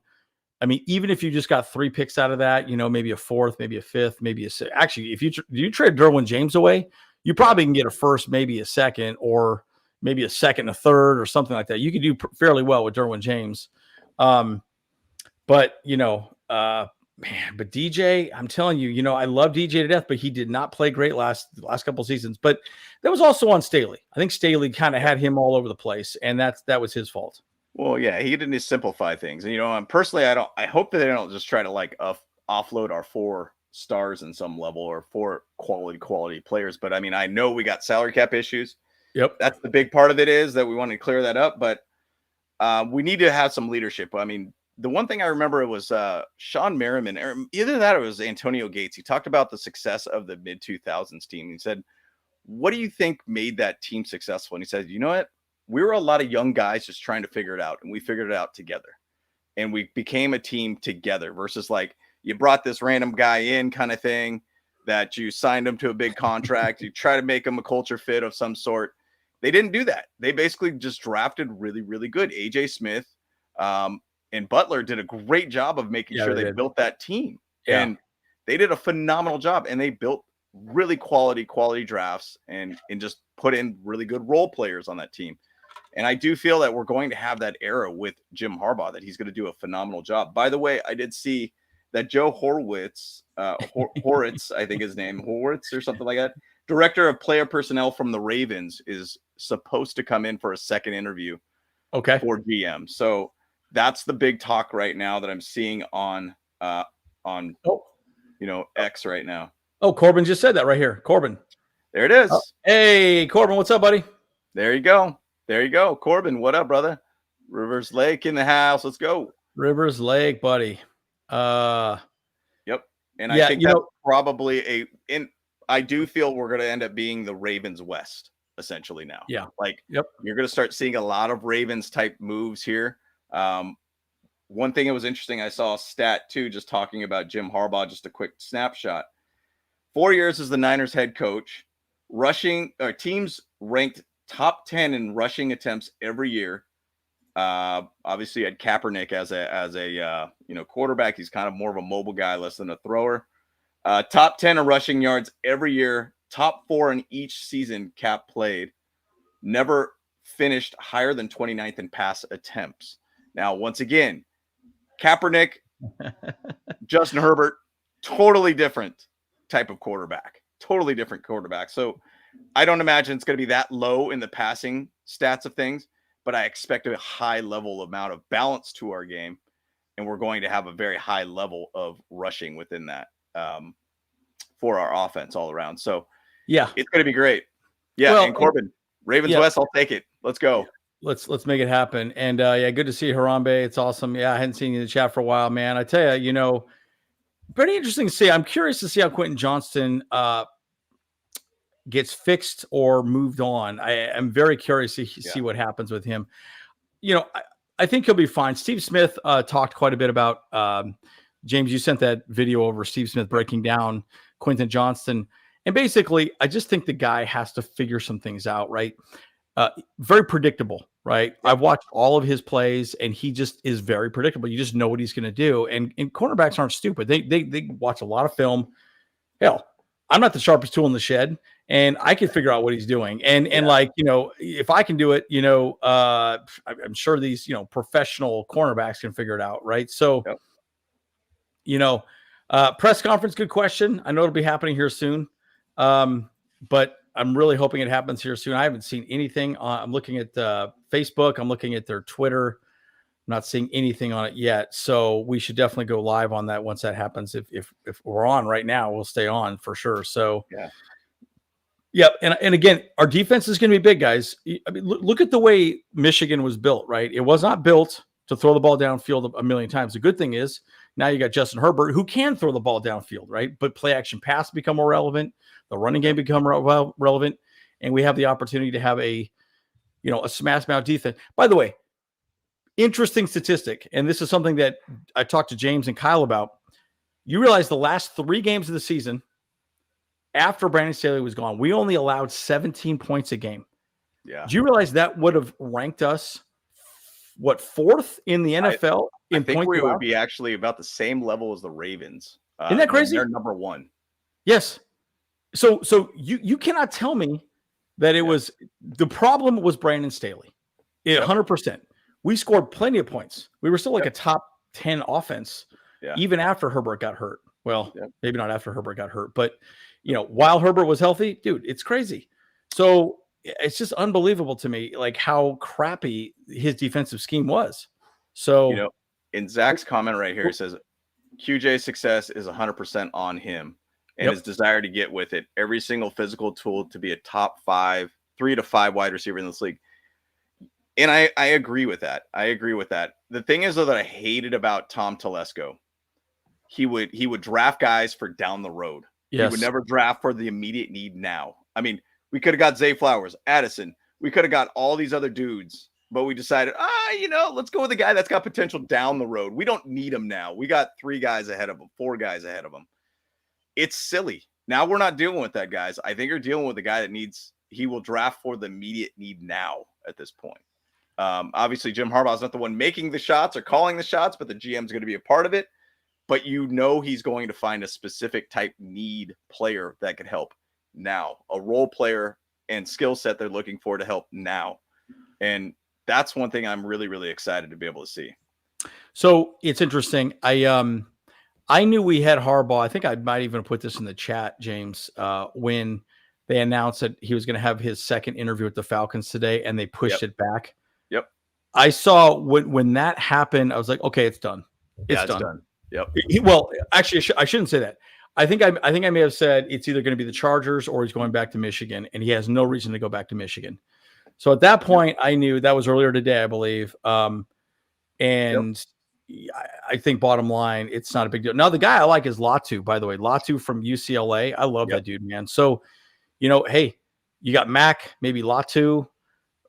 I mean, even if you just got 3 picks out of that, maybe a 4th, maybe a 5th, maybe a 6th. Actually, if you trade Derwin James away, you probably can get a 1st, maybe a 2nd, or maybe a 2nd, and a 3rd, or something like that. You could do fairly well with Derwin James. But DJ, I'm telling you, I love DJ to death, but he did not play great last couple of seasons. But that was also on Staley. I think Staley kind of had him all over the place, and that was his fault. Well, yeah, he didn't simplify things. And personally, I hope that they don't just try to offload our 4 stars in some level, or 4 quality players. But I mean, I know we got salary cap issues. Yep, that's the big part of it, is that we want to clear that up. But we need to have some leadership. I mean, the one thing I remember, it was Sean Merriman, or either that or it was Antonio Gates. He talked about the success of the mid-2000s team. He said, what do you think made that team successful? And he said, you know what? We were a lot of young guys just trying to figure it out, and we figured it out together. And we became a team together, versus like you brought this random guy in kind of thing, that you signed him to a big contract. You try to make him a culture fit of some sort. They didn't do that. They basically just drafted really, really good. AJ Smith, and Butler did a great job of making sure they built that team. Yeah. And they did a phenomenal job, and they built really quality drafts and just put in really good role players on that team. And I do feel that we're going to have that era with Jim Harbaugh, that he's going to do a phenomenal job. By the way, I did see that Joe Horwitz, Horitz, I think his name, Horitz or something like that, director of player personnel from the Ravens, is supposed to come in for a second interview for GM. So that's the big talk right now that I'm seeing on X right now. Oh, Corbin just said that right here. Corbin. There it is. Oh, hey, Corbin, what's up, buddy? There you go. Corbin, what up, brother? Rivers Lake in the house. Let's go. Rivers Lake, buddy. Yep. And I think that's probably I do feel we're going to end up being the Ravens West essentially now. Yeah. You're going to start seeing a lot of Ravens type moves here. One thing that was interesting, I saw a stat too, just talking about Jim Harbaugh, just a quick snapshot. 4 years as the Niners head coach, teams ranked top 10 in rushing attempts every year. Obviously, you had Kaepernick as a quarterback. He's kind of more of a mobile guy, less than a thrower. Top 10 in rushing yards every year. Top 4 in each season Cap played. Never finished higher than 29th in pass attempts. Now, once again, Kaepernick, Justin Herbert, totally different type of quarterback. Totally different quarterback. So I don't imagine it's going to be that low in the passing stats of things, but I expect a high level amount of balance to our game, and we're going to have a very high level of rushing within that for our offense all around. So yeah, it's going to be great. Yeah, and Corbin, Ravens West, I'll take it. Let's go. Let's make it happen. And good to see you, Harambe. It's awesome. Yeah, I hadn't seen you in the chat for a while, man. I tell you, pretty interesting to see. I'm curious to see how Quentin Johnston gets fixed or moved on. I am very curious to see what happens with him. I think he'll be fine. Steve Smith talked quite a bit about James. You sent that video over, Steve Smith breaking down Quentin Johnston. And basically, I just think the guy has to figure some things out, right? Very predictable, right? I've watched all of his plays, and he just is very predictable. You just know what he's going to do. And cornerbacks aren't stupid. They watch a lot of film. Hell, I'm not the sharpest tool in the shed, and I can figure out what he's doing. And like, if I can do it, I'm sure these, professional cornerbacks can figure it out. Right. So, Yep. Press conference, good question. I know it'll be happening here soon. But I'm really hoping it happens here soon. I haven't seen anything I'm looking at Facebook. I'm looking at their Twitter. I'm not seeing anything on it yet. So we should definitely go live on that once that happens. If we're on right now, we'll stay on for sure. So yeah. And again, our defense is going to be big, guys. I mean, look at the way Michigan was built, right? It was not built to throw the ball downfield a million times. The good thing is now you got Justin Herbert, who can throw the ball downfield, right? But play action pass become more relevant. The running game become relevant. And we have the opportunity to have a smash mouth defense. By the way, interesting statistic. And this is something that I talked to James and Kyle about. You realize the last 3 games of the season, after Brandon Staley was gone, we only allowed 17 points a game. Yeah. Do you realize that would have ranked us, 4th in the NFL? I think we would be actually about the same level as the Ravens. Isn't that crazy? They're number 1. Yes. So you cannot tell me that it was the problem was Brandon Staley. 100%. We scored plenty of points. We were still like a top 10 offense, even after Herbert got hurt. Well, maybe not after Herbert got hurt, but while Herbert was healthy, dude, it's crazy. So it's just unbelievable to me, like how crappy his defensive scheme was. So, in Zach's comment right here, he says QJ's success is 100% on him and his desire to get with it. Every single physical tool to be a top 3 to 5 wide receiver in this league. And I agree with that. The thing is, though, that I hated about Tom Telesco, he would draft guys for down the road. Yes. He would never draft for the immediate need now. I mean, we could have got Zay Flowers, Addison. We could have got all these other dudes, but we decided, let's go with a guy that's got potential down the road. We don't need him now. We got 3 guys ahead of him, 4 guys ahead of him. It's silly. Now we're not dealing with that, guys. I think you're dealing with a guy that he will draft for the immediate need now at this point. Obviously, Jim Harbaugh is not the one making the shots or calling the shots, but the GM is going to be a part of it. But he's going to find a specific type need player that can help now, a role player and skill set they're looking for to help now. And that's one thing I'm really, really excited to be able to see. So it's interesting. I knew we had Harbaugh. I think I might even put this in the chat, James, when they announced that he was going to have his second interview with the Falcons today and they pushed it back. Yep. I saw when that happened, I was like, okay, it's done. It's done. Yep. Well, actually, I shouldn't say that. I think I may have said it's either going to be the Chargers or he's going back to Michigan, and he has no reason to go back to Michigan. So at that point, I knew that was earlier today, I believe. And I think bottom line, it's not a big deal. Now, the guy I like is Latu, by the way. Latu from UCLA. I love that dude, man. So, hey, you got Mac, maybe Latu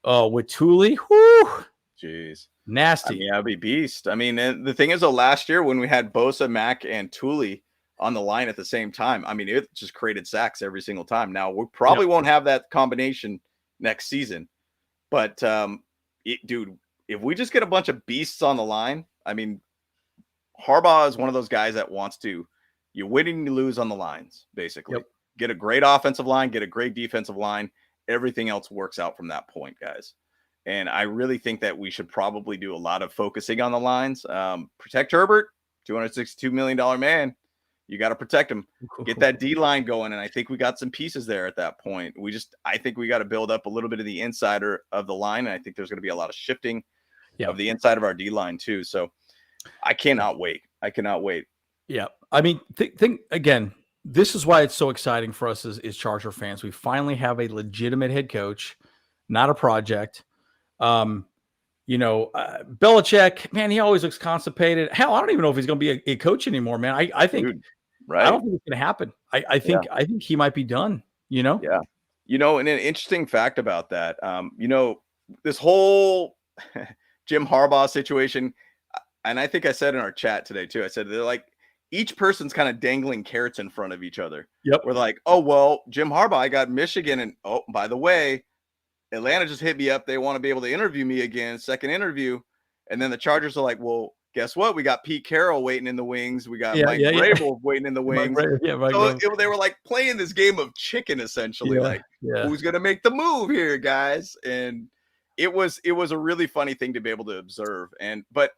with Thule. Whoo! Jeez. Nasty. I mean, that'd be beast. I mean, the thing is, last year when we had Bosa, Mac, and Thule on the line at the same time, I mean, it just created sacks every single time. Now, we probably won't have that combination next season. But, dude, if we just get a bunch of beasts on the line, I mean, Harbaugh is one of those guys that wants to, you win and you lose on the lines, basically. Get a great offensive line, get a great defensive line. Everything else works out from that point, guys. And I really think that we should probably do a lot of focusing on the lines. Protect Herbert, $262 million man. You got to protect him. Get that D line going. And I think we got some pieces there at that point. I think we got to build up a little bit of the insider of the line. And I think there's going to be a lot of shifting of the inside of our D line too. So I cannot wait. Yeah. I mean, think again, this is why it's so exciting for us as Charger fans. We finally have a legitimate head coach, not a project. Belichick, man, he always looks constipated. Hell, I don't even know if he's going to be a coach anymore, man. I think, dude, right? I don't think it's going to happen. I think he might be done, Yeah. And an interesting fact about that, this whole Jim Harbaugh situation, and I think I said in our chat today too, I said they're like, each person's kind of dangling carrots in front of each other. Yep. We're like, oh, well, Jim Harbaugh, I got Michigan. And oh, by the way, Atlanta just hit me up. They want to be able to interview me again, second interview. And then the Chargers are like, well, guess what? We got Pete Carroll waiting in the wings. We got Yeah, Mike yeah, yeah. Vrabel waiting in the Mike wings. Vrabel, yeah, Mike So Vrabel. they were like playing this game of chicken, essentially. Yeah, Like, yeah. who's gonna make the move here, guys? And it was a really funny thing to be able to observe. But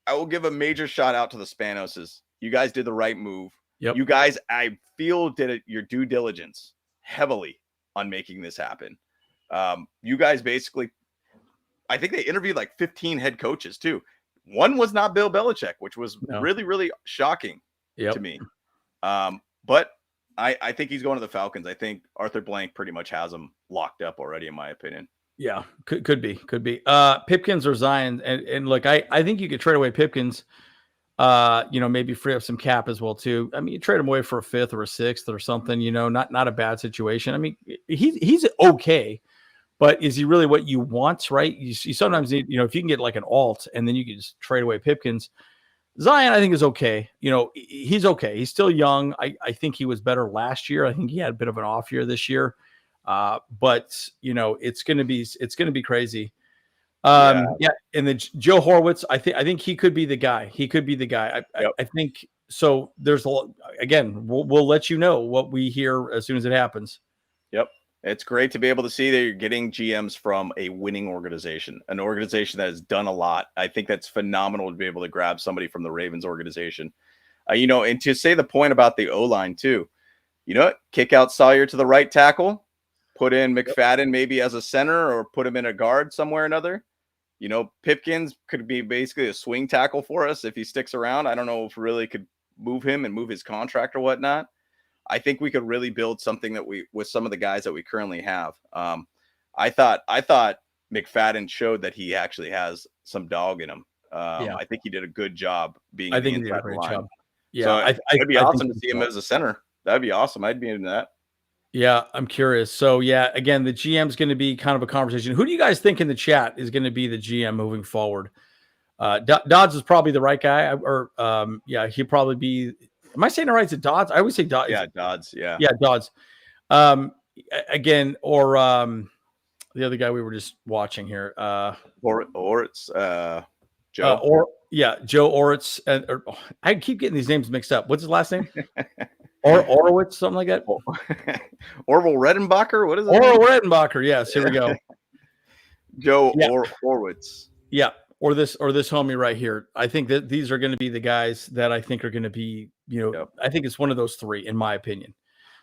I will give a major shout out to the Spanoses. You guys did the right move. Yep. You guys, I feel, did your due diligence heavily on making this happen. You guys basically, I think they interviewed like 15 head coaches too. One was not Bill Belichick, which was really, really shocking to me. But I think he's going to the Falcons. I think Arthur Blank pretty much has him locked up already, in my opinion. Yeah, could be. Pipkins or Zion, and look, I think you could trade away Pipkins. Maybe free up some cap as well too. I mean, you trade him away for a 5th or a 6th or something. Not a bad situation. I mean, he's okay, but is he really what you want? Right? You sometimes need, if you can get like an alt, and then you can just trade away Pipkins. Zion, I think, is okay. He's okay. He's still young. I think he was better last year. I think he had a bit of an off year this year. But it's going to be crazy. And then Joe Horowitz, I think he could be the guy. I think so. There's a lot, again, we'll let you know what we hear as soon as it happens. Yep. It's great to be able to see that you're getting GMs from a winning organization, an organization that has done a lot. I think that's phenomenal to be able to grab somebody from the Ravens organization. And to say the point about the O-line too, kick out Sawyer to the right tackle, put in McFadden maybe as a center, or put him in a guard somewhere or another. Pipkins could be basically a swing tackle for us if he sticks around. I don't know if really could move him and move his contract or whatnot. I think we could really build something with some of the guys that we currently have. I thought McFadden showed that he actually has some dog in him. I think he did a good job being. I think he did a great job. Yeah, so it'd be awesome to see him as a center. That'd be awesome. I'd be into that. Yeah, I'm curious. So yeah, again, the GM is going to be kind of a conversation. Who do you guys think in the chat is going to be the GM moving forward? Dodds is probably the right guy, he'll probably be. Am I saying it right? Is it Dodds? I always say Dodds. Yeah, Dodds. Yeah, Dodds. Again, or the other guy we were just watching here. Or it's Joe. Joe Oritz. I keep getting these names mixed up. What's his last name? Orwitz, something like that. Orville Redenbacher. What is it? Orville Redenbacher. Yes, here we go. Joe Orwitz. Yeah, or this homie right here. I think that these are going to be the guys that I think are going to be. I think it's one of those three, in my opinion.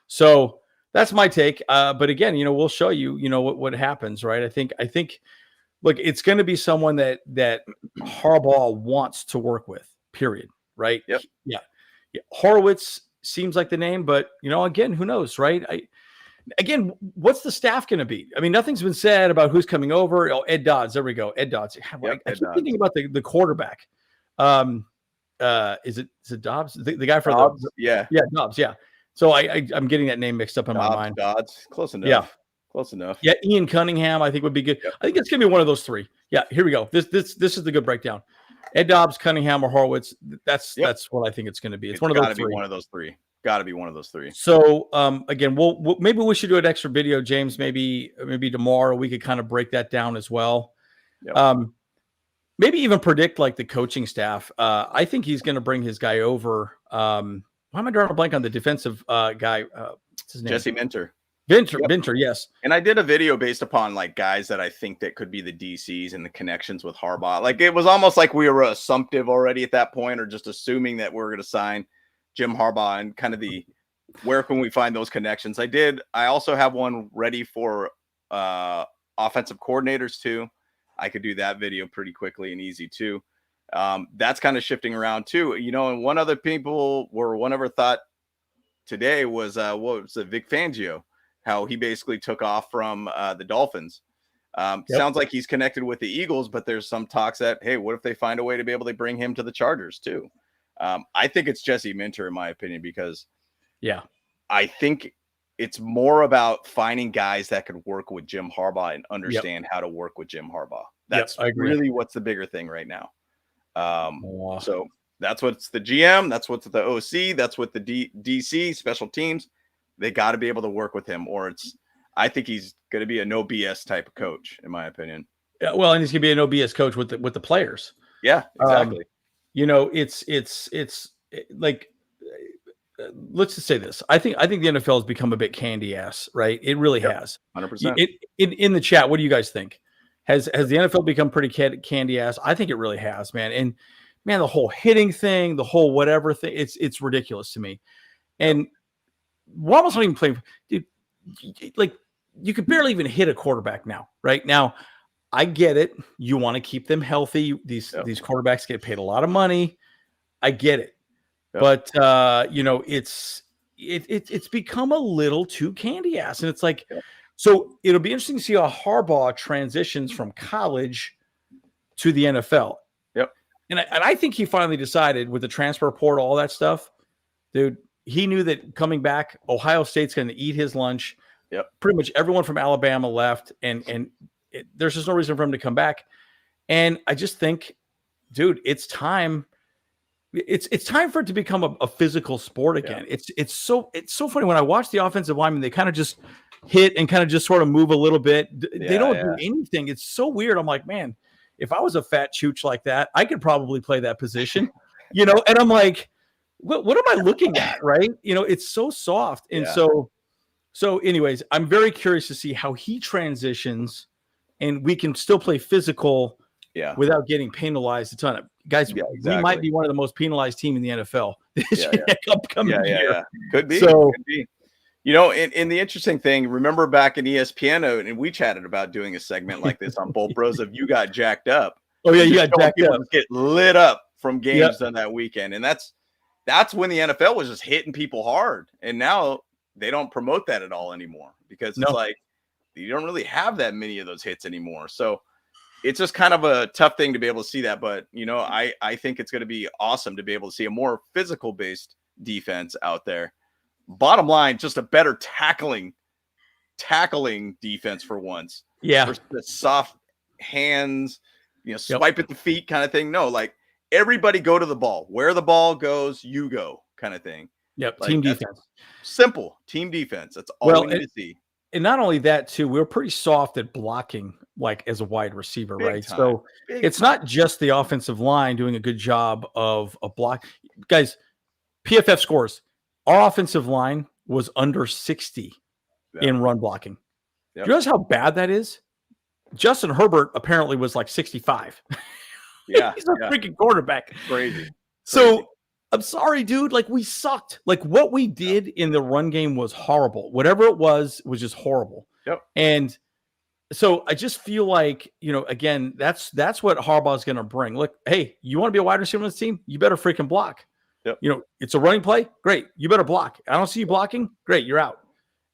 So that's my take. But again, we'll show you. What happens, right? I think. Look, it's going to be someone that Harbaugh wants to work with. Period. Right? Yep. Yeah. Horowitz seems like the name, but again, who knows, right? What's the staff going to be? I mean, nothing's been said about who's coming over. Oh, Ed Dodds. There we go. Ed Dodds. I keep thinking about the quarterback. Is it Dobbs? The guy for Dobbs? Yeah, Dobbs. Yeah. So I'm getting that name mixed up in my mind. Dodds. Close enough. Yeah. Close enough. Yeah. Ian Cunningham, I think would be good. Yep. I think it's going to be one of those three. Yeah. Here we go. This is the good breakdown. Ed Dobbs, Cunningham, or Horowitz. That's what I think it's going to be. It's one of those three. One of those three. Got to be one of those three. So again, we'll maybe we should do an extra video, James. Maybe tomorrow we could kind of break that down as well. Yep. Maybe even predict like the coaching staff. I think he's going to bring his guy over. Why am I drawing a blank on the defensive guy? What's his name? Jesse Minter. Minter, yes. And I did a video based upon like guys that I think that could be the DCs and the connections with Harbaugh. Like it was almost like we were assumptive already at that point, or just assuming that we're going to sign Jim Harbaugh, and kind of where can we find those connections? I also have one ready for offensive coordinators too. I could do that video pretty quickly and easy too. That's kind of shifting around too. And one other thought today was Vic Fangio, how he basically took off from the Dolphins. Sounds like he's connected with the Eagles, but there's some talks that, hey, what if they find a way to be able to bring him to the Chargers too? I think it's Jesse Minter, in my opinion, because I think it's more about finding guys that could work with Jim Harbaugh and understand how to work with Jim Harbaugh. That's really what's the bigger thing right now. So that's what's the GM. That's what's the OC. That's what the DC special teams. They got to be able to work with him, or I think he's going to be a no BS type of coach, in my opinion. Yeah, well, and he's going to be a no BS coach with the players. Yeah, exactly. Like, let's just say this. I think the NFL has become a bit candy ass, right? It really Yep. has. 100%. In the chat, what do you guys think? Has the NFL become pretty candy ass? I think it really has, man. And man, the whole hitting thing, the whole whatever thing, it's ridiculous to me. And we're almost not even playing, dude. Like, you could barely even hit a quarterback now, right? Now, I get it. You want to keep them healthy. These quarterbacks get paid a lot of money. I get it. But it's become a little too candy ass. And it's like, so it'll be interesting to see how Harbaugh transitions from college to the NFL. Yep. And I think he finally decided with the transfer portal, all that stuff, dude, he knew that coming back, Ohio State's going to eat his lunch. Yep. Pretty much everyone from Alabama left, and there's just no reason for him to come back. And I just think, dude, it's time. It's time for it to become a physical sport again. Yeah. It's so funny when I watch the offensive linemen, they kind of just hit and kind of just sort of move a little bit. They don't do anything. It's so weird. I'm like, man, if I was a fat chooch like that, I could probably play that position, and I'm like, what am I looking at? Right. It's so soft. And so anyways, I'm very curious to see how he transitions and we can still play physical without getting penalized a ton. Guys, we might be one of the most penalized team in the NFL this upcoming year. Could be. So, could be. And the interesting thing, remember back in ESPN, and we chatted about doing a segment like this on Bolt Bros of you got jacked up. Oh, yeah, you got jacked up. Get lit up from games on that weekend. And that's when the NFL was just hitting people hard. And now they don't promote that at all anymore because it's like you don't really have that many of those hits anymore. So it's just kind of a tough thing to be able to see that. But, I think it's going to be awesome to be able to see a more physical based defense out there. Bottom line, just a better tackling defense for once. Yeah. Versus the soft hands, swipe at the feet kind of thing. No, like everybody go to the ball. Where the ball goes, you go kind of thing. Yep. Like, team defense. Simple team defense. That's all we need to see. And not only that, too, we were pretty soft at blocking, like as a wide receiver, right? So it's not just the offensive line doing a good job of a block. Guys, PFF scores. Our offensive line was under 60 in run blocking. Do you realize how bad that is? Justin Herbert apparently was like 65. Yeah. He's a freaking quarterback. Crazy. So I'm sorry, dude. Like, we sucked. Like, what we did in the run game was horrible. Whatever it was just horrible. Yep. And so I just feel like, again, that's what Harbaugh's going to bring. Look, hey, you want to be a wide receiver on this team? You better freaking block. Yep. It's a running play. Great. You better block. I don't see you blocking. Great. You're out.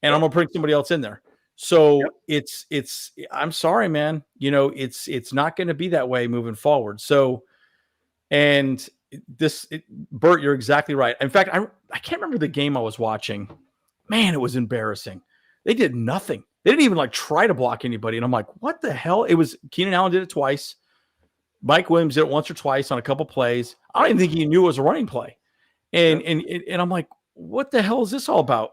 And I'm going to bring somebody else in there. So I'm sorry, man. It's not going to be that way moving forward. So, and Bert, you're exactly right. In fact, I can't remember the game I was watching. Man, it was embarrassing. They did nothing. They didn't even try to block anybody. And I'm like, what the hell? It was Keenan Allen did it twice. Mike Williams did it once or twice on a couple plays. I don't even think he knew it was a running play. And I'm like, what the hell is this all about?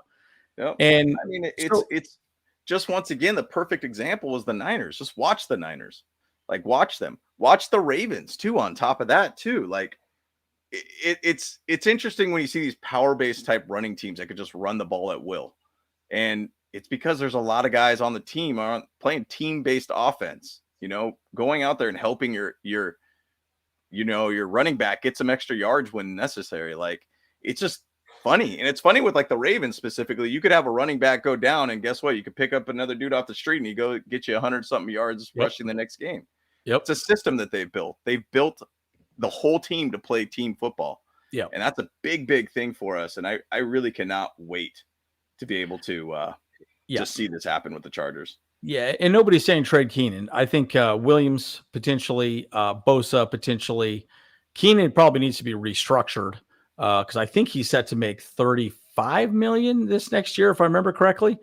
Yep. And I mean, it's just once again, the perfect example was the Niners. Just watch the Niners. Like, watch them. Watch the Ravens too. On top of that too, like it's interesting when you see these power-based type running teams that could just run the ball at will. And it's because there's a lot of guys on the team aren't playing team-based offense, going out there and helping your running back get some extra yards when necessary. Like, it's just funny. And it's funny with like the Ravens specifically, you could have a running back go down and guess what? You could pick up another dude off the street and he go get you 100 something yards rushing the next game. Yep. It's a system that they've built. They've built the whole team to play team football. Yeah. And that's a big, big thing for us. And I really cannot wait to be able to just see this happen with the Chargers. Yeah. And nobody's saying trade Keenan. I think Williams potentially, Bosa potentially. Keenan probably needs to be restructured because I think he's set to make $35 million this next year, if I remember correctly.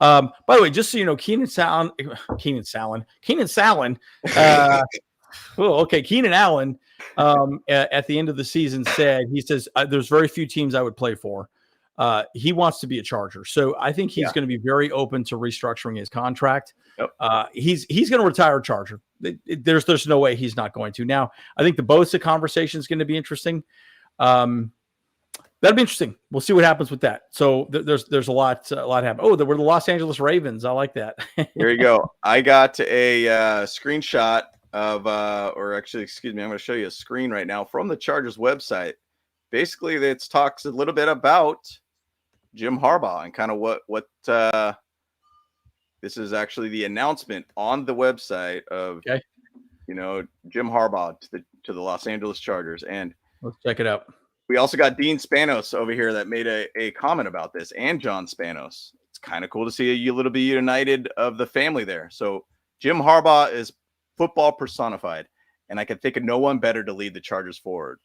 By the way, just so you know, Keenan Allen. Keenan Allen at the end of the season he says there's very few teams I would play for. He wants to be a Charger, so I think he's going to be very open to restructuring his contract. Yep. He's going to retire a Charger. there's no way he's not going to. Now, I think the Bosa conversation is going to be interesting. That'll be interesting. We'll see what happens with that. So there's a lot happening. Oh, there were the Los Angeles Ravens. I like that. Here you go. I got a screenshot of, or actually, excuse me, I'm going to show you a screen right now from the Chargers website. Basically, it talks a little bit about Jim Harbaugh and kind of what this is actually the announcement on the website of, Jim Harbaugh to the Los Angeles Chargers. And let's check it out. We also got Dean Spanos over here that made a comment about this, and John Spanos. It's kind of cool to see a little bit united of the family there. So Jim Harbaugh is football personified, and I can think of no one better to lead the Chargers forward,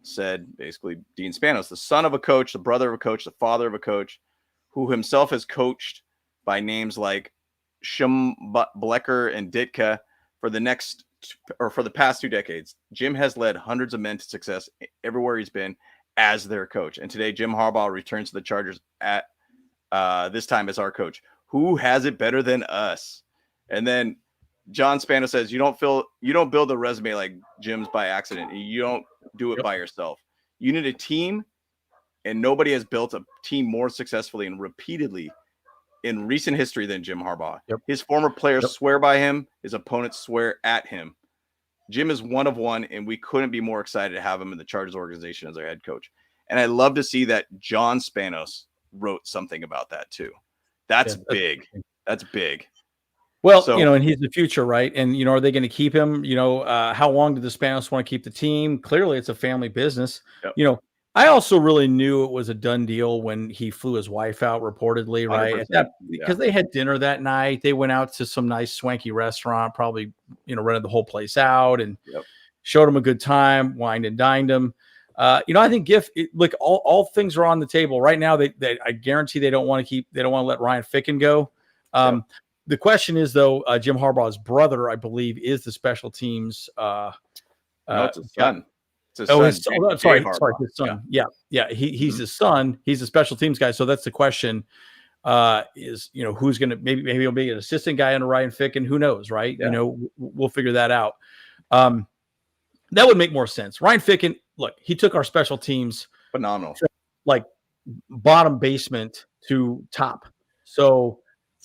said basically Dean Spanos, the son of a coach, the brother of a coach, the father of a coach, who himself has coached by names like Blecker and Ditka for the past 2 decades. Jim has led hundreds of men to success everywhere he's been as their coach. And today, Jim Harbaugh returns to the Chargers at this time as our coach. Who has it better than us? And then John Spano says, you don't build a resume like Jim's by accident. You don't do it by yourself. You need a team, and nobody has built a team more successfully and repeatedly in recent history than Jim Harbaugh. His former players swear by him. His opponents swear at him. Jim is one of one, and we couldn't be more excited to have him in the Chargers organization as our head coach. And I love to see that John Spanos wrote something about that too. That's big. That's big. Well, and he's the future, right? And, are they going to keep him? How long did the Spanos want to keep the team? Clearly, it's a family business. I also really knew it was a done deal when he flew his wife out, reportedly, right? Because they had dinner that night. They went out to some nice swanky restaurant, probably, rented the whole place out and showed him a good time, wined and dined him. I think look, all things are on the table right now. I guarantee they don't want to let Ryan Ficken go. The question is, though, Jim Harbaugh's brother, I believe, is the special teams. No, it's his son. His son. Yeah. He's his son. He's a special teams guy. So that's the question. Is who's going to maybe he'll be an assistant guy under Ryan Ficken. Who knows, right? Yeah. We'll figure that out. That would make more sense. Ryan Ficken, look, he took our special teams phenomenal, like bottom basement to top. So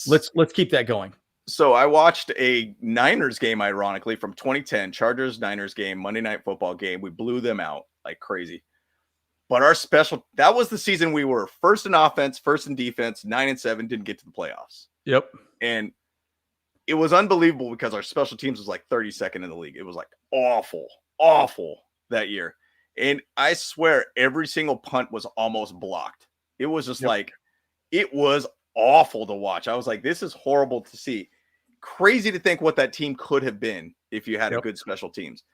let's keep that going. So I watched a Niners game, ironically, from 2010, Chargers-Niners game, Monday Night Football game. We blew them out like crazy. But that was the season we were first in offense, first in defense, 9-7, didn't get to the playoffs. Yep. And it was unbelievable because our special teams was like 32nd in the league. It was like awful that year. And I swear every single punt was almost blocked. It was just it was awful to watch. I was like, this is horrible to see. Crazy to think what that team could have been if you had a good special teams.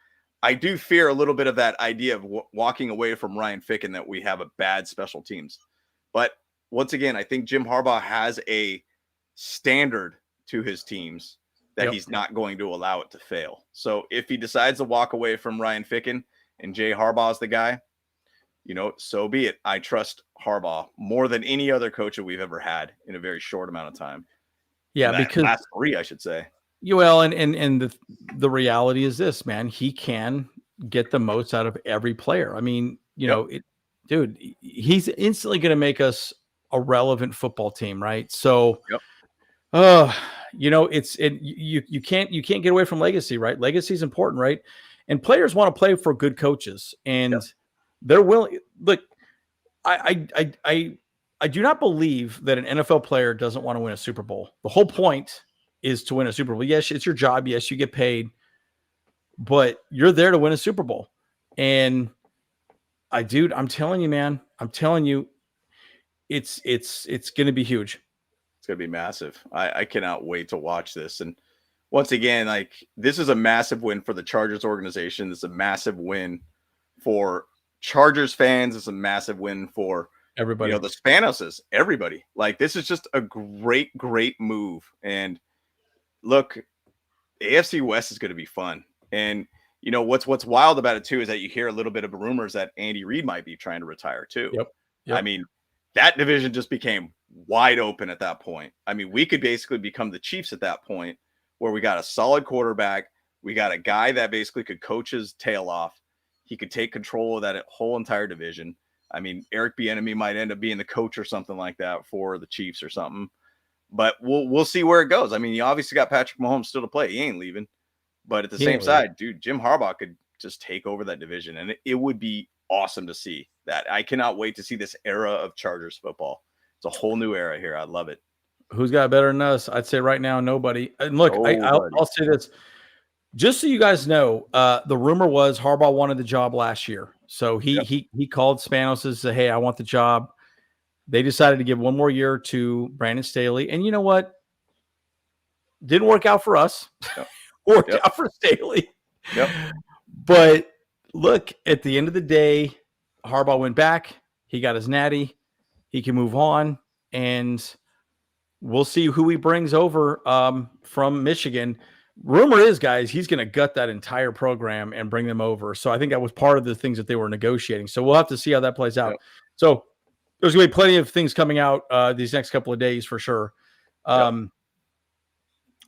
I do fear a little bit of that idea of walking away from Ryan Ficken, that we have a bad special teams. But once again, I think Jim Harbaugh has a standard to his teams that he's not going to allow it to fail. So if he decides to walk away from Ryan Ficken and Jay Harbaugh's the guy, so be it. I trust Harbaugh more than any other coach that we've ever had in a very short amount of time. Yeah, because last 3, I should say. Well, and the reality is this, man. He can get the most out of every player. I mean, dude, he's instantly going to make us a relevant football team, right? So, you can't get away from legacy, right? Legacy is important, right? And players want to play for good coaches, and they're willing. Look, I do not believe that an NFL player doesn't want to win a Super Bowl. The whole point is to win a Super Bowl. Yes, it's your job. Yes, you get paid, but you're there to win a Super Bowl. And I'm telling you, man, it's going to be huge. It's going to be massive. I cannot wait to watch this. And once again, this is a massive win for the Chargers organization. This is a massive win for Chargers fans. It's a massive win for everybody. The Spanoses, everybody. This is just a great move. And look, AFC West is going to be fun. And what's wild about it too is that you hear a little bit of rumors that Andy Reid might be trying to retire too. Yep. I mean, that division just became wide open at that point. I mean, we could basically become the Chiefs at that point, where we got a solid quarterback. We got a guy that basically could coach his tail off. He could take control of that whole entire division. I mean, Eric Bieniemy might end up being the coach or something like that for the Chiefs or something. But we'll see where it goes. I mean, you obviously got Patrick Mahomes still to play. He ain't leaving. But at the same side, dude, Jim Harbaugh could just take over that division, and it would be awesome to see that. I cannot wait to see this era of Chargers football. It's a whole new era here. I love it. Who's got better than us? I'd say right now, nobody. And look, I'll say this. Just so you guys know, the rumor was Harbaugh wanted the job last year. So he called Spanos and said, hey, I want the job. They decided to give one more year to Brandon Staley. And you know what? Didn't work out for us. Yep. Worked out for Staley. Yep. But look, at the end of the day, Harbaugh went back. He got his natty. He can move on. And we'll see who he brings over from Michigan. Rumor is, guys, he's going to gut that entire program and bring them over. So I think that was part of the things that they were negotiating. So we'll have to see how that plays out. Yep. So there's going to be plenty of things coming out these next couple of days for sure.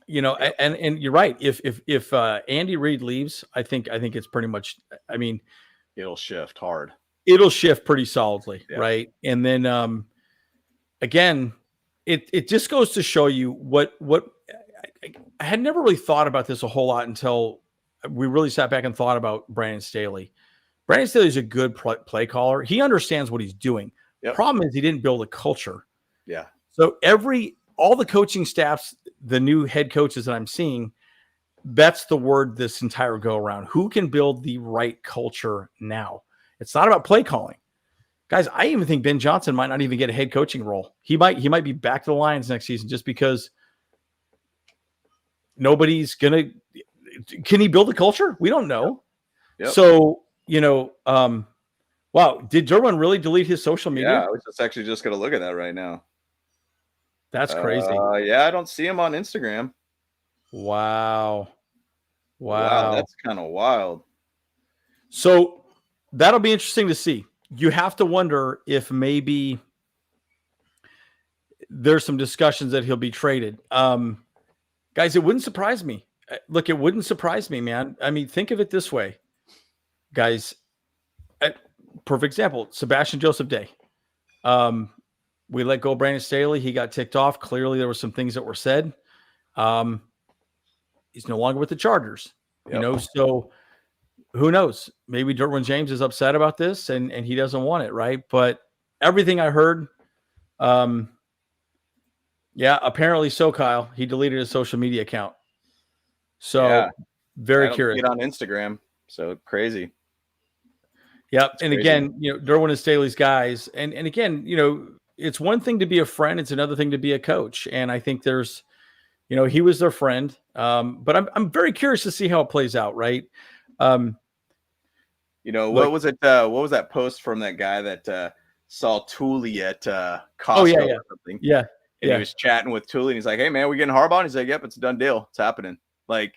You know, and you're right. If Andy Reid leaves, I think it's pretty much. I mean, it'll shift hard. It'll shift pretty solidly, right? And then again, it just goes to show you what I had never really thought about this a whole lot until we really sat back and thought about Brandon Staley. Brandon Staley is a good play caller. He understands what he's doing. Yep. Problem is he didn't build a culture. Yeah. So all the coaching staffs, the new head coaches that I'm seeing, that's the word this entire go around. Who can build the right culture now? It's not about play calling. Guys, I even think Ben Johnson might not even get a head coaching role. He might be back to the Lions next season just because nobody's going to – can he build a culture? We don't know. Yep. So, you know, wow, did Derwin really delete his social media? Yeah, I was actually just going to look at that right now. That's crazy. Yeah, I don't see him on Instagram. Wow, that's kind of wild. So that'll be interesting to see. You have to wonder if maybe there's some discussions that he'll be traded. Guys, it wouldn't surprise me. Look, it wouldn't surprise me, man. I mean, think of it this way, guys. Perfect example, Sebastian Joseph Day. We let go of Brandon Staley. He got ticked off. Clearly, there were some things that were said. He's no longer with the Chargers. Yep. You know, so who knows? Maybe Derwin James is upset about this and he doesn't want it, right? But everything I heard, apparently so, Kyle. He deleted his social media account. So very curious. Get on Instagram. So crazy. Yep. It's crazy. Again, you know, Derwin and Staley's guys. And again, you know, it's one thing to be a friend. It's another thing to be a coach. And I think there's, you know, he was their friend. But I'm very curious to see how it plays out. Right. You know, what was it? What was that post from that guy that saw Tooley at Costco or something? Yeah. And he was chatting with Tooley and he's like, hey man, we getting Harbaugh? And he's like, yep, it's a done deal. It's happening. Like,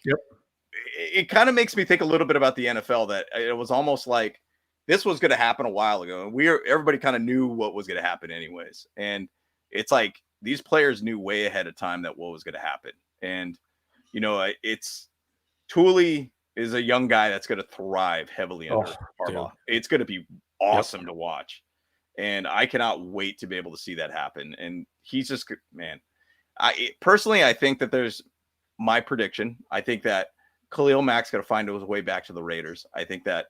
it kind of makes me think a little bit about the NFL that it was almost like this was going to happen a while ago. And everybody kind of knew what was going to happen anyways. And it's like these players knew way ahead of time that what was going to happen. And, you know, it's Tooley is a young guy that's going to thrive heavily under Harbaugh. It's going to be awesome to watch. And I cannot wait to be able to see that happen. And he's just, man, personally, I think that there's my prediction. I think that Khalil Mack's going to find his way back to the Raiders. I think that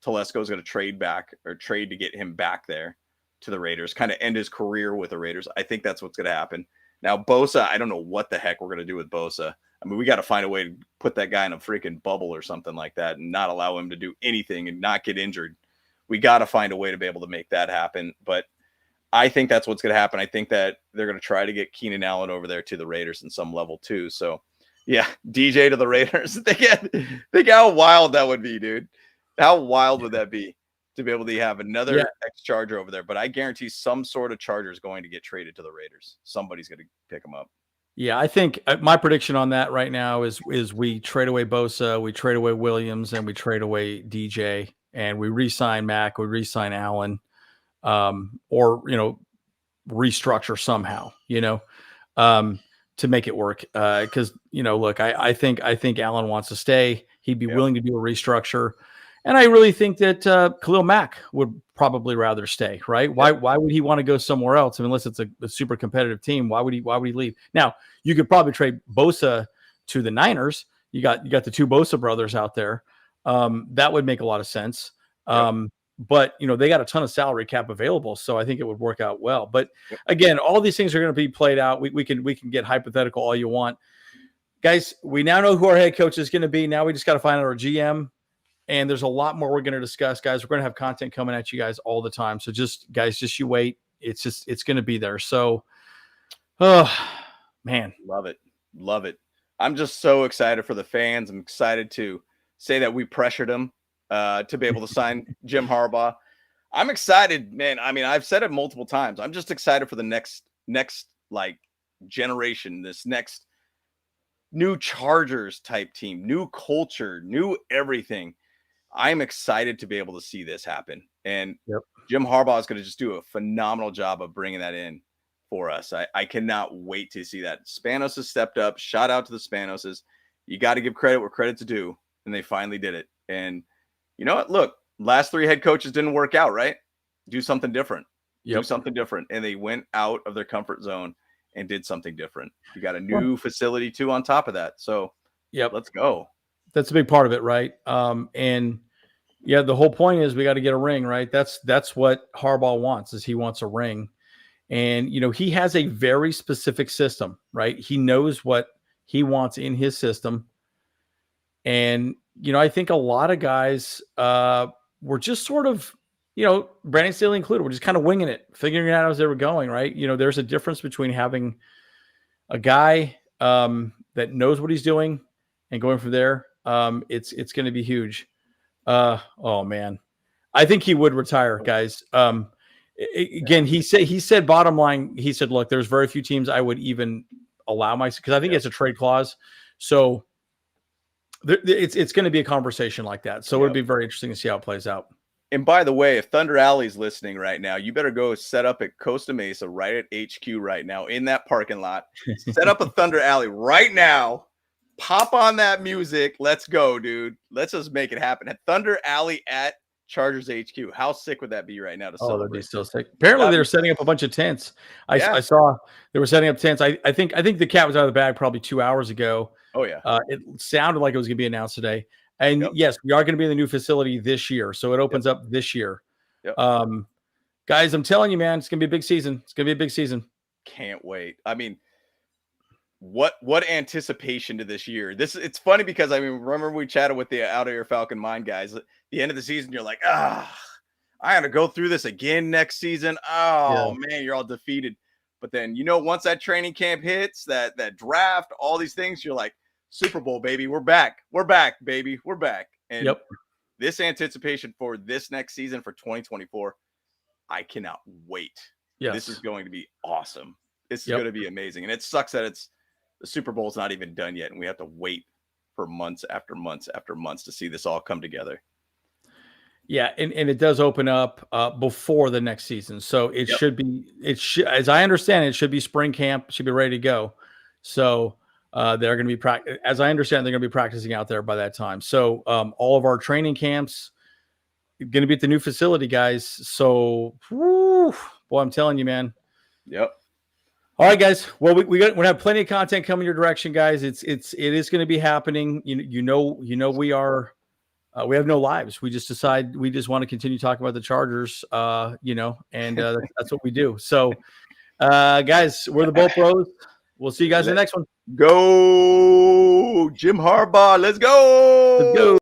Telesco is going to trade to get him back there to the Raiders, kind of end his career with the Raiders. I think that's what's going to happen. Now, Bosa, I don't know what the heck we're going to do with Bosa. I mean, we got to find a way to put that guy in a freaking bubble or something like that and not allow him to do anything and not get injured. We got to find a way to be able to make that happen. But I think that's what's going to happen. I think that they're going to try to get Keenan Allen over there to the Raiders in some level too. So, yeah, DJ to the Raiders. Think how wild that would be, dude. How wild would that be to be able to have another ex-Charger over there? But I guarantee some sort of Charger is going to get traded to the Raiders. Somebody's going to pick them up. Yeah, I think my prediction on that right now is we trade away Bosa, we trade away Williams, and we trade away DJ, and we re-sign Mack, we re-sign Allen, or, you know, restructure somehow, you know, to make it work. Because, you know, look, I think Allen wants to stay. He'd be willing to do a restructure. And I really think that Khalil Mack would probably rather stay, right? Why would he want to go somewhere else? I mean, unless it's a super competitive team, why would he leave? Now, you could probably trade Bosa to the Niners. You got the two Bosa brothers out there. That would make a lot of sense. But they got a ton of salary cap available, so I think it would work out well. But again, all these things are going to be played out. We can get hypothetical all you want. Guys, we now know who our head coach is going to be. Now we just got to find out our GM. And there's a lot more we're going to discuss, guys. We're going to have content coming at you guys all the time. So just you wait. It's going to be there. So, man. Love it. Love it. I'm just so excited for the fans. I'm excited to say that we pressured them to be able to sign Jim Harbaugh. I'm excited, man. I mean, I've said it multiple times. I'm just excited for the next like generation, this next new Chargers type team, new culture, new everything. I'm excited to be able to see this happen. And Jim Harbaugh is going to just do a phenomenal job of bringing that in for us. I cannot wait to see that. Spanos has stepped up. Shout out to the Spanoses. You got to give credit where credit's due. And they finally did it. And you know what? Look, last 3 head coaches didn't work out, right? Do something different. Do something different. And they went out of their comfort zone and did something different. You got a new facility too on top of that. So let's go. That's a big part of it, right? And the whole point is we got to get a ring, right? That's what Harbaugh wants, is he wants a ring. And he has a very specific system, right? He knows what he wants in his system. And I think a lot of guys were just sort of, Brandon Staley included, we're just kind of winging it, figuring it out as they were going, right? There's a difference between having a guy that knows what he's doing and going from there. It's going to be huge. Oh man, I think he would retire, guys. Again, he said bottom line, he said, look, there's very few teams I would even allow because I think it's a trade clause. So it's going to be a conversation like that. So it'd be very interesting to see how it plays out. And by the way, if Thunder Alley's listening right now, you better go set up at Costa Mesa right at HQ right now in that parking lot. Set up a Thunder Alley right now. Pop on that music. Let's go, dude. Let's just make it happen. At Thunder Alley at Chargers HQ. How sick would that be right now to celebrate? That'd be so sick. Apparently they're setting up a bunch of tents. I saw they were setting up tents. I think the cat was out of the bag probably 2 hours ago. Oh yeah. It sounded like it was going to be announced today. And yes, we are going to be in the new facility this year. So it opens up this year. Guys, I'm telling you, man, it's going to be a big season. It's going to be a big season. Can't wait. I mean, what anticipation to this year? It's funny because I mean, remember we chatted with the Out of Your Falcon Mind guys at the end of the season. You're like, I got to go through this again next season. Oh man, you're all defeated. But then, once that training camp hits, that draft, all these things, you're like, Super Bowl, baby. We're back. We're back, baby. We're back. And this anticipation for this next season for 2024, I cannot wait. Yes. This is going to be awesome. This is going to be amazing. And it sucks that the Super Bowl's not even done yet. And we have to wait for months after months after months to see this all come together. Yeah. And it does open up before the next season. So it should be, as I understand it, should be spring camp, should be ready to go. So they're going to be as I understand, they're going to be practicing out there by that time. So all of our training camps going to be at the new facility, guys. So, boy, I'm telling you, man. Yep. All right, guys. Well, we have plenty of content coming your direction, guys. It is going to be happening. We are. We have no lives. We just decide we just want to continue talking about the Chargers. And that's what we do. So, guys, we're the Bowl Pros. We'll see you guys in the next one. Go Jim Harbaugh. Let's go. Let's go.